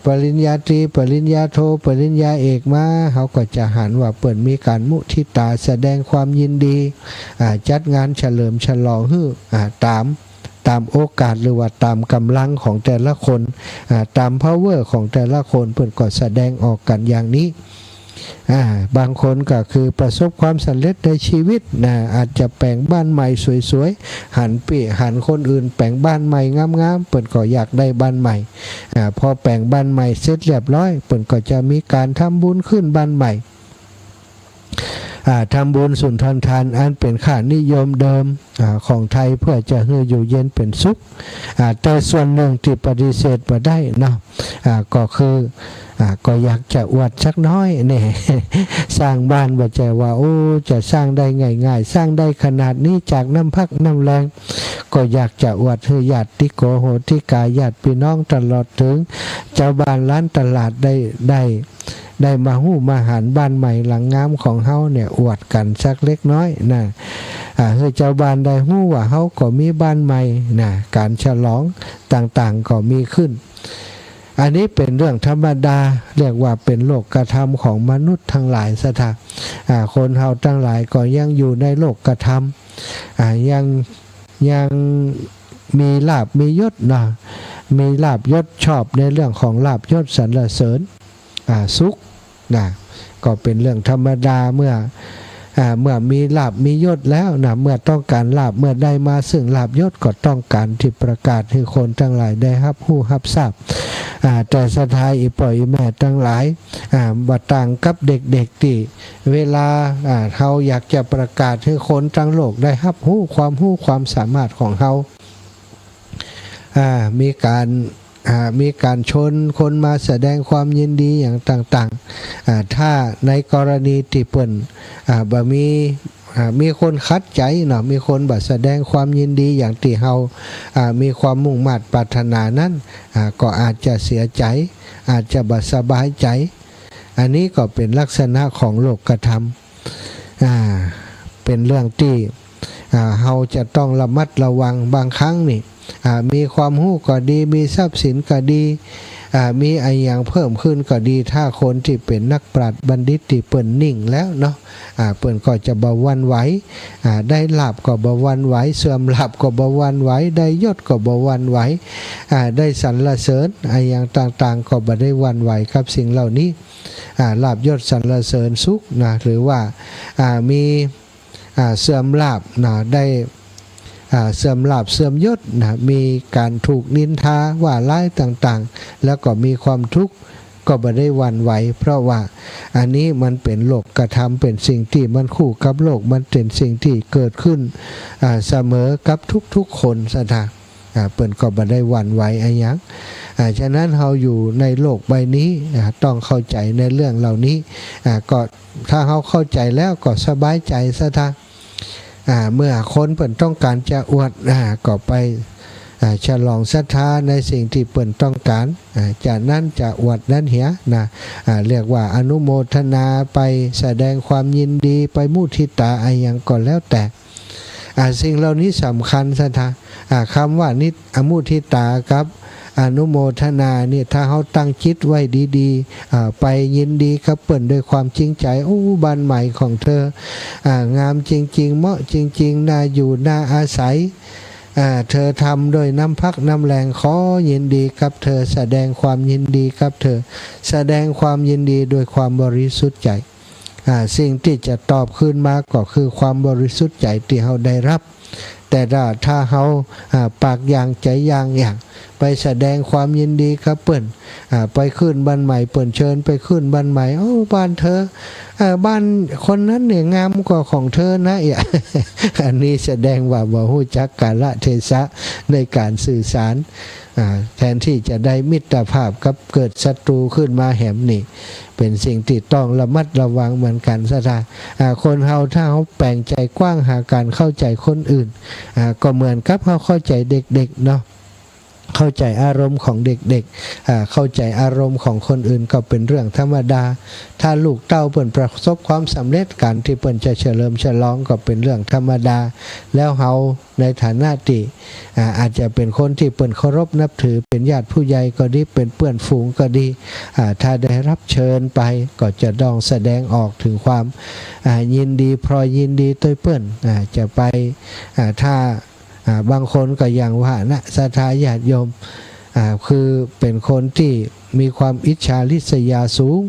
ปริญญาตรีปริญญาโทปริญญาเอกมาเขาก็จะหันว่าเปิ่นมีการมุทิตาแสดงความยินดีจัดงานเฉลิมฉลองฮื้อตามโอกาสหรือว่าตามกำลังของแต่ละคนตาม power ของแต่ละคนเปิ่นก็แสดงออกกันอย่างนี้บางคนก็คือประสบความสำเร็จในชีวิตอาจจะแปลงบ้านใหม่สวยๆหันคนอื่นแปลงบ้านใหม่งามๆเปิ่นก็อยากได้บ้านใหม่พอแปลงบ้านใหม่เสร็จเรียบร้อยเปิ่นก็จะมีการทำบุญขึ้นบ้านใหม่ทำบุญสุนทรทานอันเป็นค่านิยมเดิมของไทยเพื่อจะให้อยู่เย็นเป็นสุขแต่ส่วนหนึ่งที่ปฏิเสธมาได้เนาะก็คือก็อยากจะอวดสักน้อยเนี่ย สร้างบ้านว่าจะว่าโอ้จะสร้างได้ง่ายๆสร้างได้ขนาดนี้จากน้ำพักน้ำแรงก็อยากจะอวดให้ญาติโกโหติกาญาติพี่น้องตลอดถึงเจ้าบ้านร้านตลาดได้มาหู้มาหารบ้านใหม่หลังงามของเฮาเนี่ยอวดกันสักเล็กน้อยนะให้เจ้าบ้านได้หู้ว่าเฮาก็มีบ้านใหม่นะการฉลองต่างๆก็มีขึ้นอันนี้เป็นเรื่องธรรมดาเรียกว่าเป็นโลกกระทำของมนุษย์ทั้งหลายซะท่าคนเฮาทั้งหลายก็ยังอยู่ในโลกกระทำยังมีลาภมียศนะมีลาภยศชอบในเรื่องของลาภยศสรรเสริญสุขนะก็เป็นเรื่องธรรมดาเมื่อมีลาภมียศแล้วนะเมื่อต้องการลาภเมื่อได้มาซึ่งลาภยศก็ต้องการที่ประกาศให้คนทั้งหลายได้รับรู้รับทราบแต่สถายอีป่อยแม่ทั้งหลายบ่ต่างกับเด็กๆที่เวลาเขาอยากจะประกาศให้คนทั้งโลกได้รับรู้ความสามารถของเขามีการชนคนมาแสดงความยินดีอย่างต่างๆถ้าในกรณีที่เปิ้นบ่มีคนคัดใจเนาะมีคนบ่แสดงความยินดีอย่างที่เฮามีความมุ่งมั่นปรารถนานั้นก็อาจจะเสียใจอาจจะบ่สบายใจอันนี้ก็เป็นลักษณะของโลกธรรมเป็นเรื่องที่เฮาจะต้องระมัดระวังบางครั้งนี่มีความรู้ก็ดีมีทรัพย์สินก็ดีมีอะไรอย่างเพิ่มขึ้นก็ดีถ้าคนที่เป็นนักปราชญ์บัณฑิตที่เปิ่นนิ่งแล้วเนาะเปิ่นก็จะบ่หวั่นไหวได้ลาภก็บ่หวั่นไหวเสื่อมลาภก็บ่หวั่นไหวได้ยศก็บ่หวั่นไหวได้สรรเสริญอะไรอย่างต่างๆก็บ่ได้หวั่นไหวกับสิ่งเหล่านี้ลาภยศสรรเสริญสุขนะหรือว่ามีเสื่อมลาภนะได้เสื่อมลาภเสื่อมยศนะมีการถูกนินทาว่าร้ายต่างๆแล้วก็มีความทุกข์ก็บ่ได้หวั่นไหวเพราะว่าอันนี้มันเป็นโลกกระทำเป็นสิ่งที่มันคู่กับโลกมันเป็นสิ่งที่เกิดขึ้นเสมอกับทุกๆคนซะนะเปิ้นก็บ่ได้หวั่นไหวอะไรอย่าง ฉะนั้นเราอยู่ในโลกใบนี้ต้องเข้าใจในเรื่องเหล่านี้ก็ถ้าเราเข้าใจแล้วก็สบายใจซะท่าเมื่อคนเปิ่นต้องการจะอวดก็ไปฉลองศรัทธาในสิ่งที่เปิ่นต้องการจากนั้นจะอวดนั้นเหียเรียกว่าอนุโมทนาไปแสดงความยินดีไปมุทิตาอะไรอย่างก็แล้วแต่สิ่งเหล่านี้สำคัญศรัทธาคำว่านิมุทิตาครับอนุโมทนาเนี่ยถ้าเขาตั้งจิตไว้ดีๆไปยินดีกับเปิ่นด้วยความจริงใจบ้านใหม่ของเธองามจริงๆเหมาะจริงๆน่าอยู่น่าอาศัยเธอทำโดยน้ำพักน้ำแรงขอยินดีกับเธอแสดงความยินดีกับเธอแสดงความยินดีโดยความบริสุทธิ์ใจสิ่งที่จะตอบคืนมาก็คือความบริสุทธิ์ใจที่เขาได้รับแต่ถ้าเขาปากอย่างใจอย่างไปแสดงความยินดีกับเปิ่นไปขึ้นบ้านใหม่เปิ่นเชิญไปขึ้นบ้านใหม่บ้านเธอบ้านคนนั้นเนี่ยงามกว่าของเธอนะอันนี้แสดงว่าบ่ฮู้จักกาลเทศะในการสื่อสารแทนที่จะได้มิตรภาพกับเกิดศัตรูขึ้นมาแหมนี่เป็นสิ่งที่ต้องระมัดระวังเหมือนกันซะท่าคนเฮาถ้าเขาแปลงใจกว้างหาการเข้าใจคนอื่นก็เหมือนกับเขาเข้าใจเด็กๆเนาะเข้าใจอารมณ์ของเด็กๆเข้าใจอารมณ์ของคนอื่นก็เป็นเรื่องธรรมดาถ้าลูกเต้าเปิ่นประสบความสำเร็จการที่เปิ่นจะเฉลิมฉลองก็เป็นเรื่องธรรมดาแล้วเฮาในฐานะที่อาจจะเป็นคนที่เปิ่นเคารพนับถือเป็นญาติผู้ใหญ่ก็ดีเป็นเพื่อนฝูงก็ดีถ้าได้รับเชิญไปก็จะต้องแสดงออกถึงความยินดีพรอยยินดีตัวเปิ่นจะไปถ้าบางคนก็อย่างว่านะศรัทธาญาติโยมคือเป็นคนที่มีความอิจฉาริษยาสูง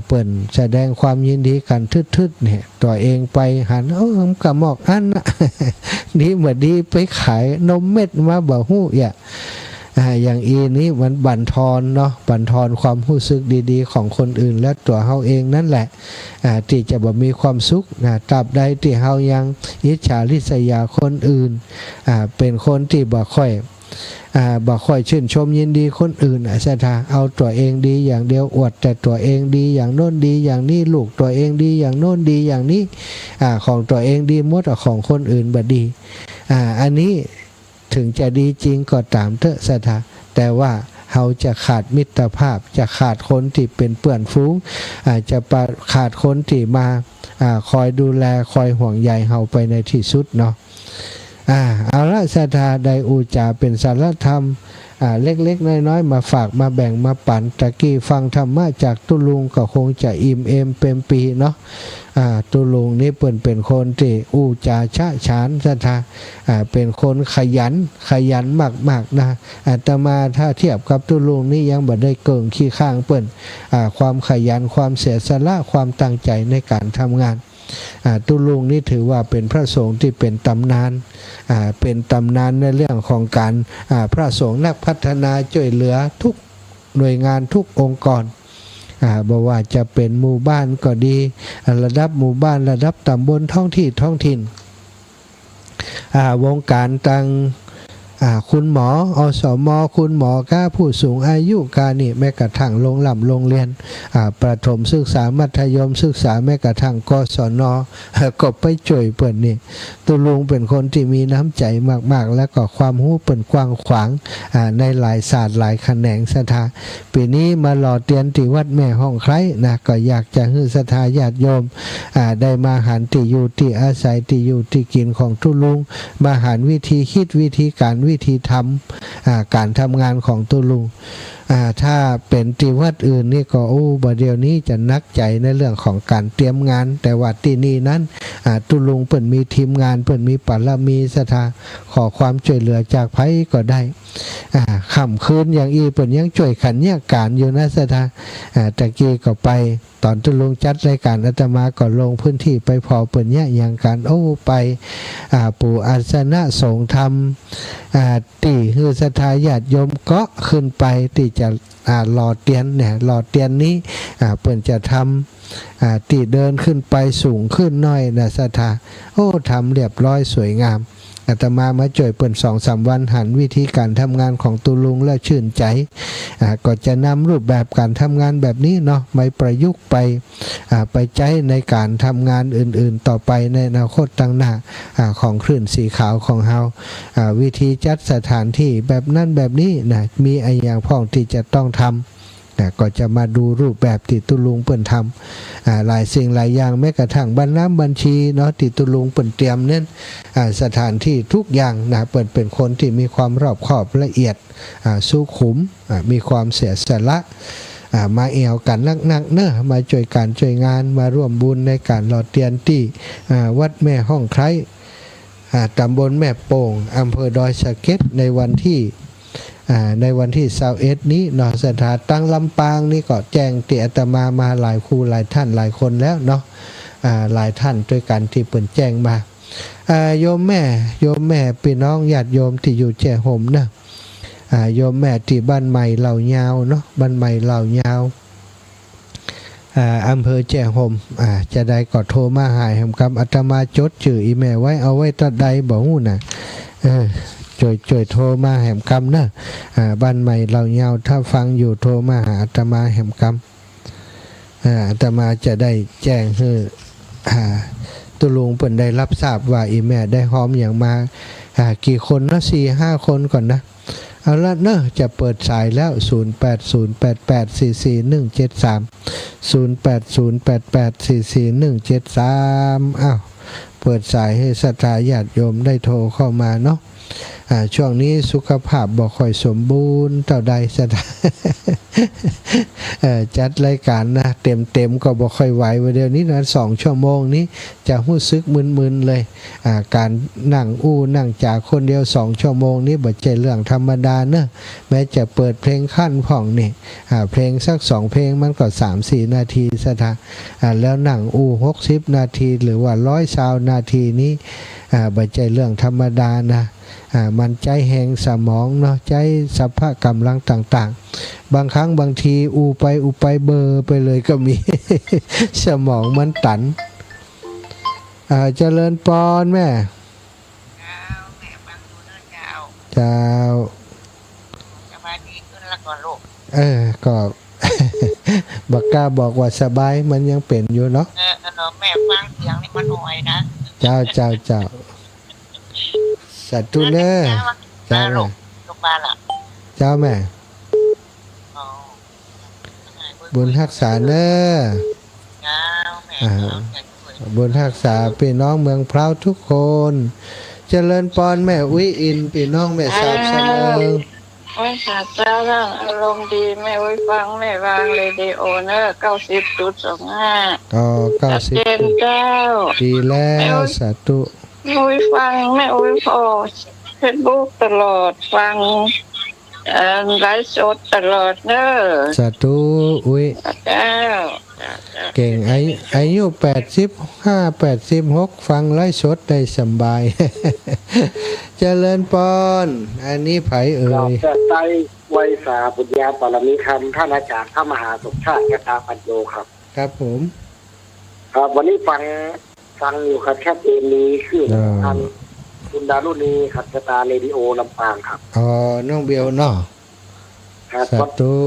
เปิ่นแสดงความยินดีกันทึดๆเนี่ยตัวเองไปหันกระหมอกอันนะ นี่เหมือนดีไปขายนมเม็ดมาบ่ฮู้อย่างนี้มันบั่นทอนเนาะบั่นทอนความรู้สึกดีๆของคนอื่นและตัวเฮาเองนั่นแหละที่จะบ่มีความสุขตราบใดที่เฮายังอิจฉาริษยาคนอื่นเป็นคนที่บ่ค่อยชื่นชมยินดีคนอื่นศรัทธาเอาตัวเองดีอย่างเดียวอวดแต่ตัวเองดีอย่างโน้นดีอย่างนี้ลูกตัวเองดีอย่างโน้นดีอย่างนี้ของตัวเองดีหมดของคนอื่นบ่ดีอันนี้ถึงจะดีจริงก็ตามเถอะศรัทธาแต่ว่าเราจะขาดมิตรภาพจะขาดคนที่เป็นเพื่อนฝูงจะขาดคนที่มาคอยดูแลคอยห่วงใยเราไปในที่สุดเนาะเอาละศรัทธาได้อุจาเป็นสารธรรมเล็กๆน้อยๆมาฝากมาแบ่งมาปั่นตะกี้ฟังธรรมะจากตุลุงก็คงจะอิ่มเอมเป็นปีเนาะตุลุงนี่เป็นคนที่อุจาชะฉานศรัทธาเป็นคนขยันมากๆนะอาตมาถ้าเทียบกับตุลุงนี่ยังบ่ได้เกิงขี้ข้างเปิ้นความขยันความเสียสละความตั้งใจในการทำงานตุลุงนี่ถือว่าเป็นพระสงฆ์ที่เป็นตำนานในเรื่องของการพระสงฆ์นักพัฒนาช่วยเหลือทุกหน่วยงานทุกองค์กรบอกว่าจะเป็นหมู่บ้านก็ดีระดับหมู่บ้านระดับตำบลท้องถิ่นวงการต่างคุณหมออสมคุณหมอก้าผู้สูงอายุกานี่แม้กระทั่งโรงเรียนประถมศึกษามัธยมศึกษาแม้กระทั่งกศนก็ไปช่วยเปิ่นนี่ตุลุงเป็นคนที่มีน้ำใจมากๆและก็ความรู้เปิ่นกว้างขวางในหลายศาสตร์หลายแขนงศรัทธาปีนี้มาหล่อเตียนที่วัดแม่ห้องไคร้นะก็อยากจะให้ศรัทธาญาติโยมได้มาหันที่อยู่ที่อาศัยที่อยู่ที่กินของตุลุงมาหันวิธีคิดวิธีการวิธีทำการทำงานของตุลุงถ้าเป็นที่วัดอื่นนี่ก็บ่เดี๋ยวนี้จะนักใจในเรื่องของการเตรียมงานแต่ว่าที่นี่นั้นตุลุงเปิ่นมีทีมงานเปิ่นมีปารมีศรัทธาขอความช่วยเหลือจากไผก็ได้ค่ำคืนอย่างเปิ่นยังช่วยขันเนี่ยการอยู่นะศรัทธาตะกี้ก็ไปตอนตุลุงจัดรายการอาตมาก็ลงพื้นที่ไปพอเปิ่นเนี่ยอย่างการไปปู่อาสนะสงฆ์ธรรมตีคือศรัทธาญาติโยมก็ขึ้นไปที่จะหล่อเตียนเนี่ยหล่อเตียนนี้เปิ่นจะทำตีเดินขึ้นไปสูงขึ้นน้อยนะศรัทธาทำเรียบร้อยสวยงาม อาตมามาจ่วยเปิ่น2-3 วันหันวิธีการทำงานของตุลุงและชื่นใจก็จะนำรูปแบบการทำงานแบบนี้เนาะมาประยุกต์ไปใช้ในการทำงานอื่นๆต่อไปในอนาคตตั้งหน้าของคลื่นสีขาวของเฮาวิธีจัดสถานที่แบบนั้นแบบนี้นะมีไอ้อย่างพ้องที่จะต้องทำก็จะมาดูรูปแบบที่ตุลุงเปิ่นทำหลายสิ่งหลายอย่างแม้กระทั่งบัญชีเนาะที่ตุลุงเปิ่นเตรียมเน้นสถานที่ทุกอย่างนะเปิ่นเป็นคนที่มีความรอบคอบละเอียดสุขุมมีความเสียสละมาเอวกันนักเนอะมาช่วยการช่วยงานมาร่วมบุญในการหล่อเตียนที่วัดแม่ห้องไคร้ตำบลแม่โป่งอำเภอดอยสะเก็ดในวันที่21นี้เนาะสถานตั้งลำปางนี่ก็แจ้งเตียอาตมาหลายคู่หลายท่านหลายคนแล้วเนาะหลายท่านด้วยกันที่เปิ่นแจ้งมาโยมแม่พี่น้องญาติโยมที่อยู่แจ้ห่มนะโยมแม่ที่บ้านใหม่เหล่ายาวเนาะบ้านใหม่เหล่ายาวอำเภอแจ้ห่มจะได้ก็โทรมาหายคำอาตมาจดชื่ออีแม่ไว้เอาไว้ตัดใดบอกหูน่ะช่วยโทรมาแหมกำนะบ้านใหม่เราเงาถ้าฟังอยู่โทรมาหาอาตมาแหมกำอาตมาจะได้แจ้งให้ตุลุงเปิ่นได้รับทราบว่าอีแม่ได้หอมอย่างมากี่คนนะ4-5 คนก่อนนะเอาละเนอะจะเปิดสายแล้ว0808844173 0808844173อ้าวเปิดสายให้ศรัทธาญาติโยมได้โทรเข้ามาเนาะช่วงนี้สุขภาพบ่ค่อยสมบูรณ์เท่าใดศรัทธาจัดรายการนะเต็มก็บ่ค่อยไหววันเดียวนี้นะ2 ชั่วโมงนี้จะรู้สึกมึนๆเลยการนั่งนั่งจากคนเดียว2 ชั่วโมงนี้บ่ใช่เรื่องธรรมดาเนอะแม้จะเปิดเพลงขั้นผ่องนี่เพลงสัก2 เพลงมันก็ 3-4 นาทีศรัทธาแล้วนั่ง60 นาทีหรือว่า120 นาทีนี้บ่ใช่เรื่องธรรมดานะมันใจแหงสมองเนาะใจสัพพะกำลังต่างๆบางครั้งบางทีไปเบอร์ไปเลยก็มี สมองมันตันเจริญปอนแม่เจ้าสบายดีขึ้นแล้วก่อนลูกก็ บักกล้าบอกว่าสบายมันยังเป็นอยู่เนาะแม่ฟังเสียงนี่มันหน่อยนะเจ้าสัตว์ตุเนอร์เจ้าลูกบ้านล่ะเจ้าแม่บุญรักษาเนอบุญรักษาพี่น้องเมืองพร้าวทุกคนเจริญปอนแม่อุ้ยอินพี่น้องแม่สาบเสมอโอ้ยสาบเจ้าร่างอารมณ์ดีแม่อุ้ยฟังแม่วางเรดิโอเนอร์90.2590เจ้าดีแล้วสาธุแม่อุ้ยฟังแม่อุ้ยพอเฟซบุ๊กตลอดฟังไลฟ์สดตลอดเนอะสาธุอุ้ยเจ้าเก่งอายุ85-86ฟังไลฟ์สดได้สบายเจริญปอนอันนี้ไผเอ่ยดร.ไตรไวสาบุญญาปรมีคำท่านอาจารย์พระมหาสมชาติกตาปัญโยครับครับผมครับวันนี้ฟังอยู่ครับแค่เพลงนี้คือทางคุณดารุณีขัดตาเรดิโอลำปางครับน้องเบลเนาะครับ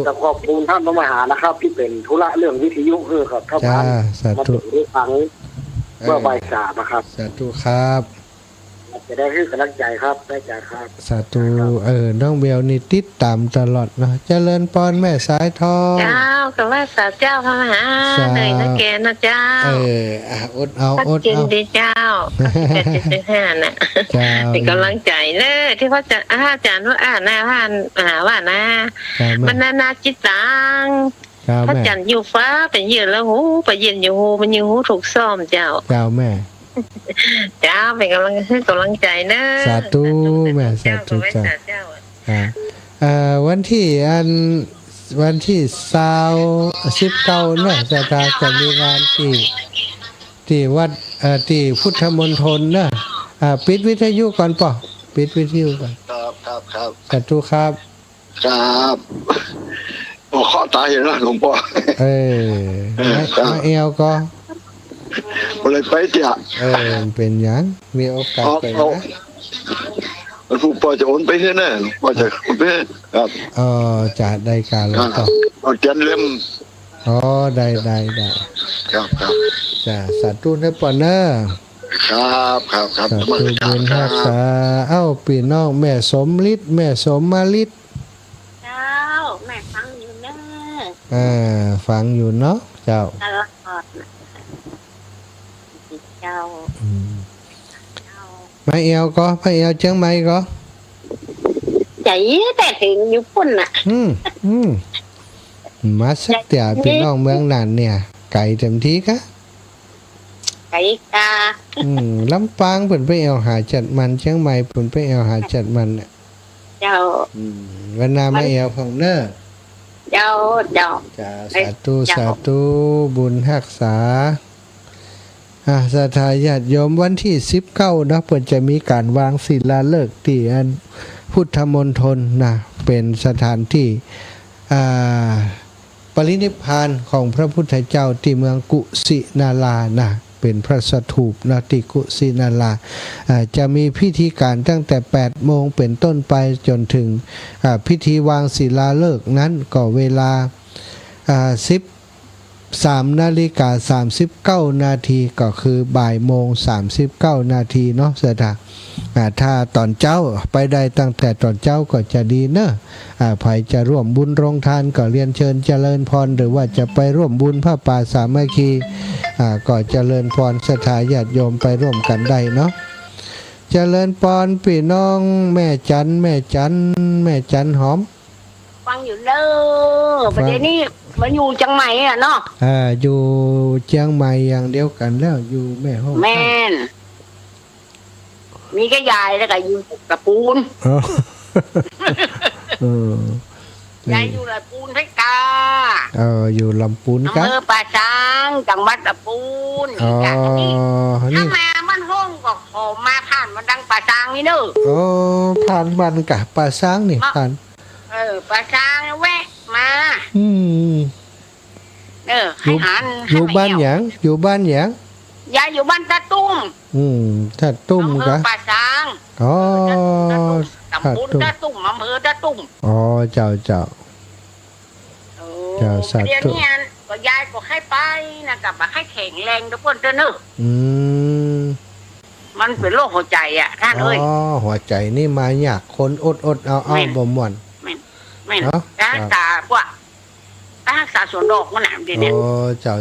จะขอบคุณท่านพระมหานะครับที่เป็นธุระเรื่องวิทยุครับท่านมาถึงได้ฟังเมื่อบ่ายสามครับสาธุครับจะได้ให้กำลังใจครับได้ใจครับสาธุน้องเบลนี่ติดตามตลอดเนาะเจริญปอนแม่สายทองเจ้ากับแม่สาวเจ้าพระมหาเหนื่อยนะแกนะเจ้าอดเอาดีเจ้า75น่ะเป็นกำลังใจเนอะที่พ่ออาจารย์ว่าว่านะมันนาจิตตังพระจันทร์อยู่ฟ้าเป็นยืนแล้วหูไปเย็นอยู่หูมันอยู่หูถูกซ่อมเจ้าแม่เจ้าเป็นกำลังใจเนอะสาธุแม่สาธุเจ้าวันที่19เนี่ยจะมีงานที่วัดที่พุทธมณฑลนะปิดวิทยุก่อนป่ะปิดวิทยุก่อนครับสาธุครับโอ้ข้อตายเห็นแล้วหลวงพ่อมาเอวก็เลยไปเจ้าเป็นยังมีโอกาสไปนะ มันผู้ปอจะโอนไปให้นะปอจะโอนไปให้ครับ จะได้การแล้วก็ เอาเขียนเล่ม ได้ครับครับ จ้าสาธุนะปอเนอร์ ครับครับครับ สาธุบุญรักษาพี่น้องแม่สมฤทธิ์แม่สมมาฤทธิ์ เจ้าแม่ฟังอยู่เนอะ ฟังอยู่เนาะเจ้า ตลอดเจ้า ไม่เอวก็ไม่เอวเชียงใหม่ก็ ใจแต่ถึงอยู่ปุ่นน่ะ มาสักเดี๋ยวพี่น้องเมืองนั่นเนี่ย ไก่เต็มที่กะ ไก่กา ลำปางเพิ่นไปเอาหาจัดมันเชียงใหม่เพิ่นไปเอาหาจัดมันเนี่ย เจ้า วันนาไม่เอวของเนอ เจ้าจ้าสาธุบุญรักษาศรัทธาญาติโยมวันที่19เนาะเพิ่นจะมีการวางศิลาฤกษ์ที่อันพุทธมณฑลนะเป็นสถานที่ปรินิพพานของพระพุทธเจ้าที่เมืองกุสินารานะเป็นพระสถูปนะที่กุสินาราจะมีพิธีการตั้งแต่8โมงเป็นต้นไปจนถึงพิธีวางศิลาฤกษ์นั้นก็เวลา13:39 นาทีก็คือบ่ายโมง39 นาทีเนาะเสด็จถ้าตอนเจ้าไปได้ตั้งแต่ตอนเจ้าก็จะดีเนอะใครจะร่วมบุญโรงทานก็เรียนเชิญเจริญพรหรือว่าจะไปร่วมบุญผ้าป่าสามัคคีก็เจริญพรศรัทธาญาติโยมไปร่วมกันได้เนาะเจริญพรพี่น้องแม่จันหอมฟังอยู่เด้อประเดี๋ยวนี้มันอยู่จังไหนอ่ะเนาะอยู่เชียงใหม่อย่างเดียวกันแล้วอยู่แม่ห้องแม่นมีก็ยายแล้วก็อยู่กระปูนยายอยู่กระปูนเพชรกาอยู่ลำปูนกันอำเภอป่าช้างจังหวัดกระปูนนี่จ้ะนี่ถ้ามามันห้องก็ขอมาผ่านมันดังป่าช้างนี่เนอะผ่านมันกับป่าช้างนี่ผ่านป่าช้างแวะมาให้หันอยู่บ้านหยังอยู่บ้านหยังยายอยู่บ้านตาตุ้มตาตุ้มกะป่าช้างตำบลตาตุ้มอำเภอตาตุ้มเจ้าสาธุเดี๋ยวนี้ก็ยายก็ให้ไปนะกับให้แข็งแรงทุกคนเด้อเนอะมันเป็นโรคหัวใจอ่ะท่านเอ้ยหัวใจนี่มาอยากคนอดเอาบ่ม่วนไม่เนาะรักษาพวกรักษาสวนดอกมันหนามดีเนี่ยเจ้า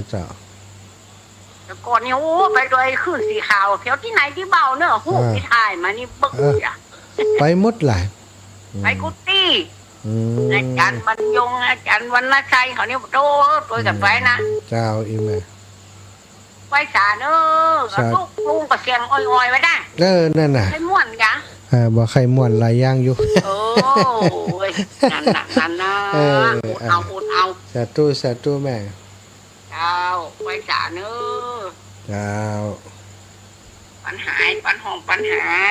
แต่ก่อนเนี่ยโอ้ไปโดยขึ้นสีขาวเขียวที่ไหนที่เบาเนอะหูที่ถ่ายมานี่บึกอ่ะไปหมดหลายไปกุฏิอาจารย์บรรยงอาจารย์วรรณชัยเขาเนี่ยโตตัวกับไปนะเจ้าอีแม่ไปสาเนอะลูกลุงกับเสียงอ้อยๆไว้ได้นั่นน่ะให้ม่วนกะบ่ใครม่วนหลายอย่างอยู่นั่นนะเอาสาธุแม่เจ้าไปสาเนอะเจ้าปัญหา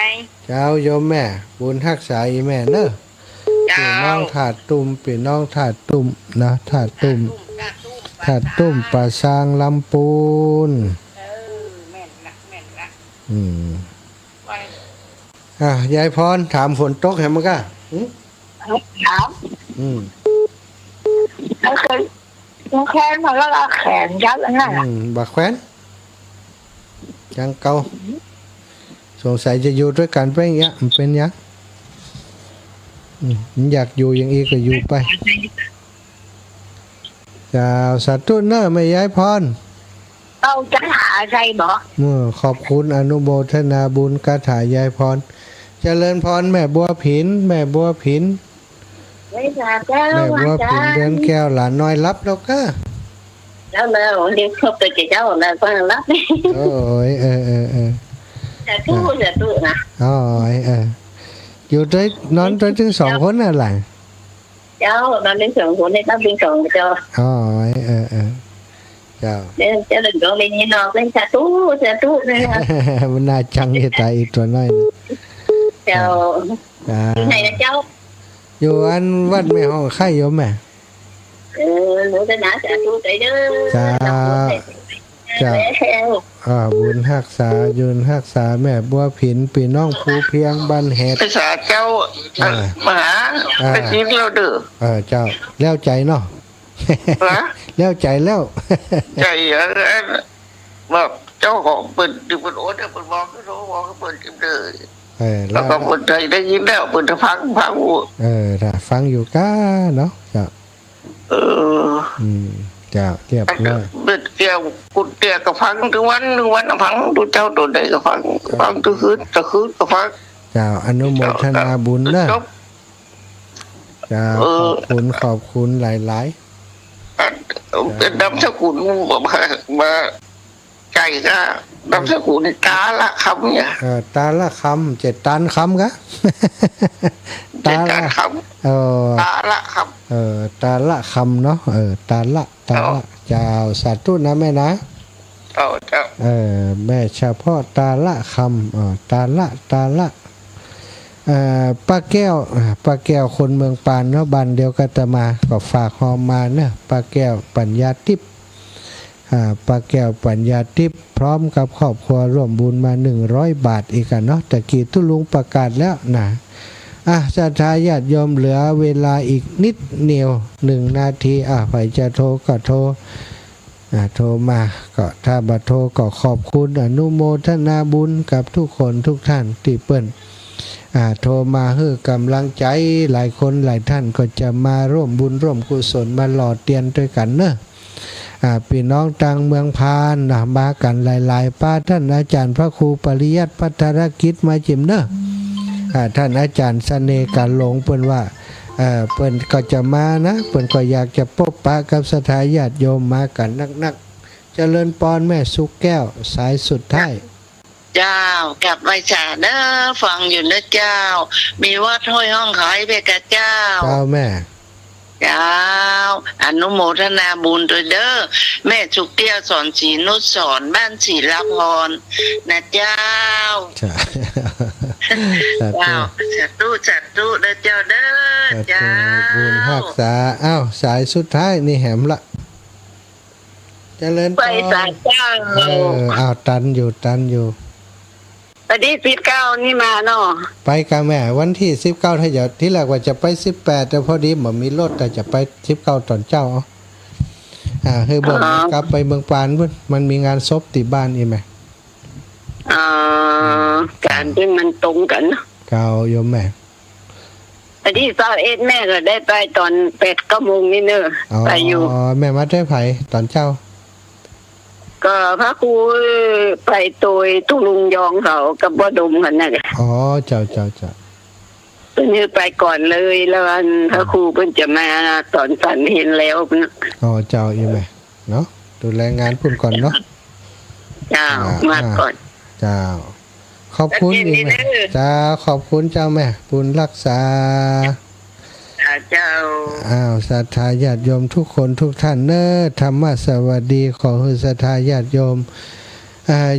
ยเจ้าโยมแม่บุญรักษาอีแม่เนอะพี่น้องถาดตุ่มนะถาดตุ่มปลาซางลำปูนแม่นละยายพรถามฝนตกเห็นมั้ยกะถามมันแขนมาแล้วแขนยัดแล้วไงบักแขวนยังเก่าสงสัยจะอยู่ด้วยกันไปอย่างเงี้ยมันเป็นยังอยากอยู่อย่างอีกก็อยู่ไปจ้าสาธุเนอะไม่ย้ายพรเอาจะหาใจบ่ขอบคุณอนุโมทนาบุญคาถายายพรเจริญพรแม่บัวผินแม่บัวผินเดือนแก้วหลานน้อยรับแล้วก็แล้วเดี๋ยวเขาไปกับเจ้าแล้วก็รับโอ้ยจะตู้นะอยู่ด้วยนอนด้วยถึง2 คนน่ะหล่ะเจ้านอนถึง2 คนในตั้งเป็น2เจ้าเจ้าจะđừng có lên như nó lên xả tú nàyมันน่าจังที่ตายอีกตัวน้อยเจ้าnày là cháu อยู่อันวัดแม่ห้องไข่โยมแม่หนูจะหนาสาธุใจเด้อจ้า จ้าบุญรักษายืนรักษาแม่บัวผินพี่น้องภูเพียงบ้านแหดภาษาเจ้ามาหาไปกินเราเด้อเจ้าแล้วใจเนาะแล้วใจแล้วใจแบบเจ้าของเปิดดึกเปิดโอ๊ตเปิดบอกก็รู้บอกก็เปิดจิ้มเลยแล้วก็คนไทยได้ยินแล้วเปิดฟังถ้าฟังอยู่ก้าเนาะจ้าจ้าเรียบร้อยเปิดเกี่ยวกุดเกี่ยวกับฟังทุกวันฟังดูเจ้าตัวใดก็ฟังทุกคืนก็ฟังจ้าอนุโมทนาบุญนะจ้าขอบคุณหลายเป็นนำสกุลมาใจก็นำสกุลตาละคำเนี่ยตาละคำ7 ตันคำกะตาละคำตาละคำตาละคำเนาะตาละเจ้าสาธุนะแม่นะเจ้าแม่เฉพาะตาละคำตาละป้าแก้วคนเมืองปานเนาะบ้านเดียวกันแต่มาก็ฝากหอมมาเนาะป้าแก้วปัญญาทิพย์ป้าแก้วปัญญาทิพย์พร้อมกับครอบครัวร่วมบุญมา100 บาทอีกกันเนาะตะกี้ตุลุงประกาศแล้วนะศรัทธาญาติโยมเหลือเวลาอีกนิดเดียว1 นาทีใครจะโทรก็โทรมาก็ถ้าบัดโทรก็ขอบคุณอนุโมทนาบุญกับทุกคนทุกท่านที่เปิ้นโทรมาให้กำลังใจหลายคนหลายท่านก็จะมาร่วมบุญร่วมกุศลมาหล่อเตียนด้วยกันเนอะพี่น้องต่างเมืองพานมากันหลายๆป้าท่านอาจารย์พระครูปริยัติพัฒนกิจมาจิมเนอะท่านอาจารย์เสน่ห์การหลงเปิ้นว่าเปิ้นก็จะมานะเปิ้นก็อยากจะพบปะกับศรัทธาญาติโยมมากันนักๆเจริญพรแม่สุกแก้วสายสุดท้ายเจ้ากลับไปจ่าเด้อฟังอยู่นะเจ้ามีวัดห้วยห้องขายไปกับเจ้าแม่เจ้าอนุโมทนาบุญด้วยเด้อแม่สุกแก้วสอนศรีนุชสอนบ้านศรีละพรนะเจ้าสาธุเด้อเจ้าเด้อเจ้าบุญรักษาสายสุดท้ายนี่แหมละเจริญไปสายเจ้าตันอยู่วันที่19นี่มาเนาะไปกับแม่วันที่19ถ้าที่แรกว่าจะไป18แต่พอดีบ่มีรถแต่จะไป19ตอนเจ้าเฮ้ยบอกกลับไปเมืองปานพุ่นมันมีงานศพที่บ้านอีแม่การที่มันตรงกันเนาะเก่าโยมแม่วันที่21แม่ก็ได้ไปตอน8-9 โมงนี่เนอะไปอยู่แม่มาได้ไผตอนเจ้าก็พระครูไปตัวตุลุงยองเขากับบ่ดมกันนั่นแหละเจ้าเพิ่นไปก่อนเลยแล้วพระครูเพิ่นจะมาตอนสันเห็นแล้วเจ้าอยู่ไหมเนาะดูแลงานพุ่นก่อนเนาะเจ้ามาก่อนเจ้าขอบคุณอีกแม่จ้าขอบคุณเจ้าแม่บุญรักษาเจ้าศรัทธาญาติโยมทุกคนทุกท่านเนอะธรรมะสวัสดีขอให้ศรัทธาญาติโยม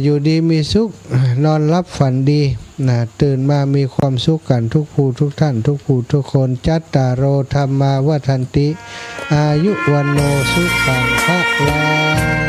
อยู่ดีมีสุขนอนรับฝันดีตื่นมามีความสุขกันทุกผู้ทุกท่านทุกผู้ทุกคนจัตตารโอธรรมาวัฏันติอายุวันโนสุขังภะลัง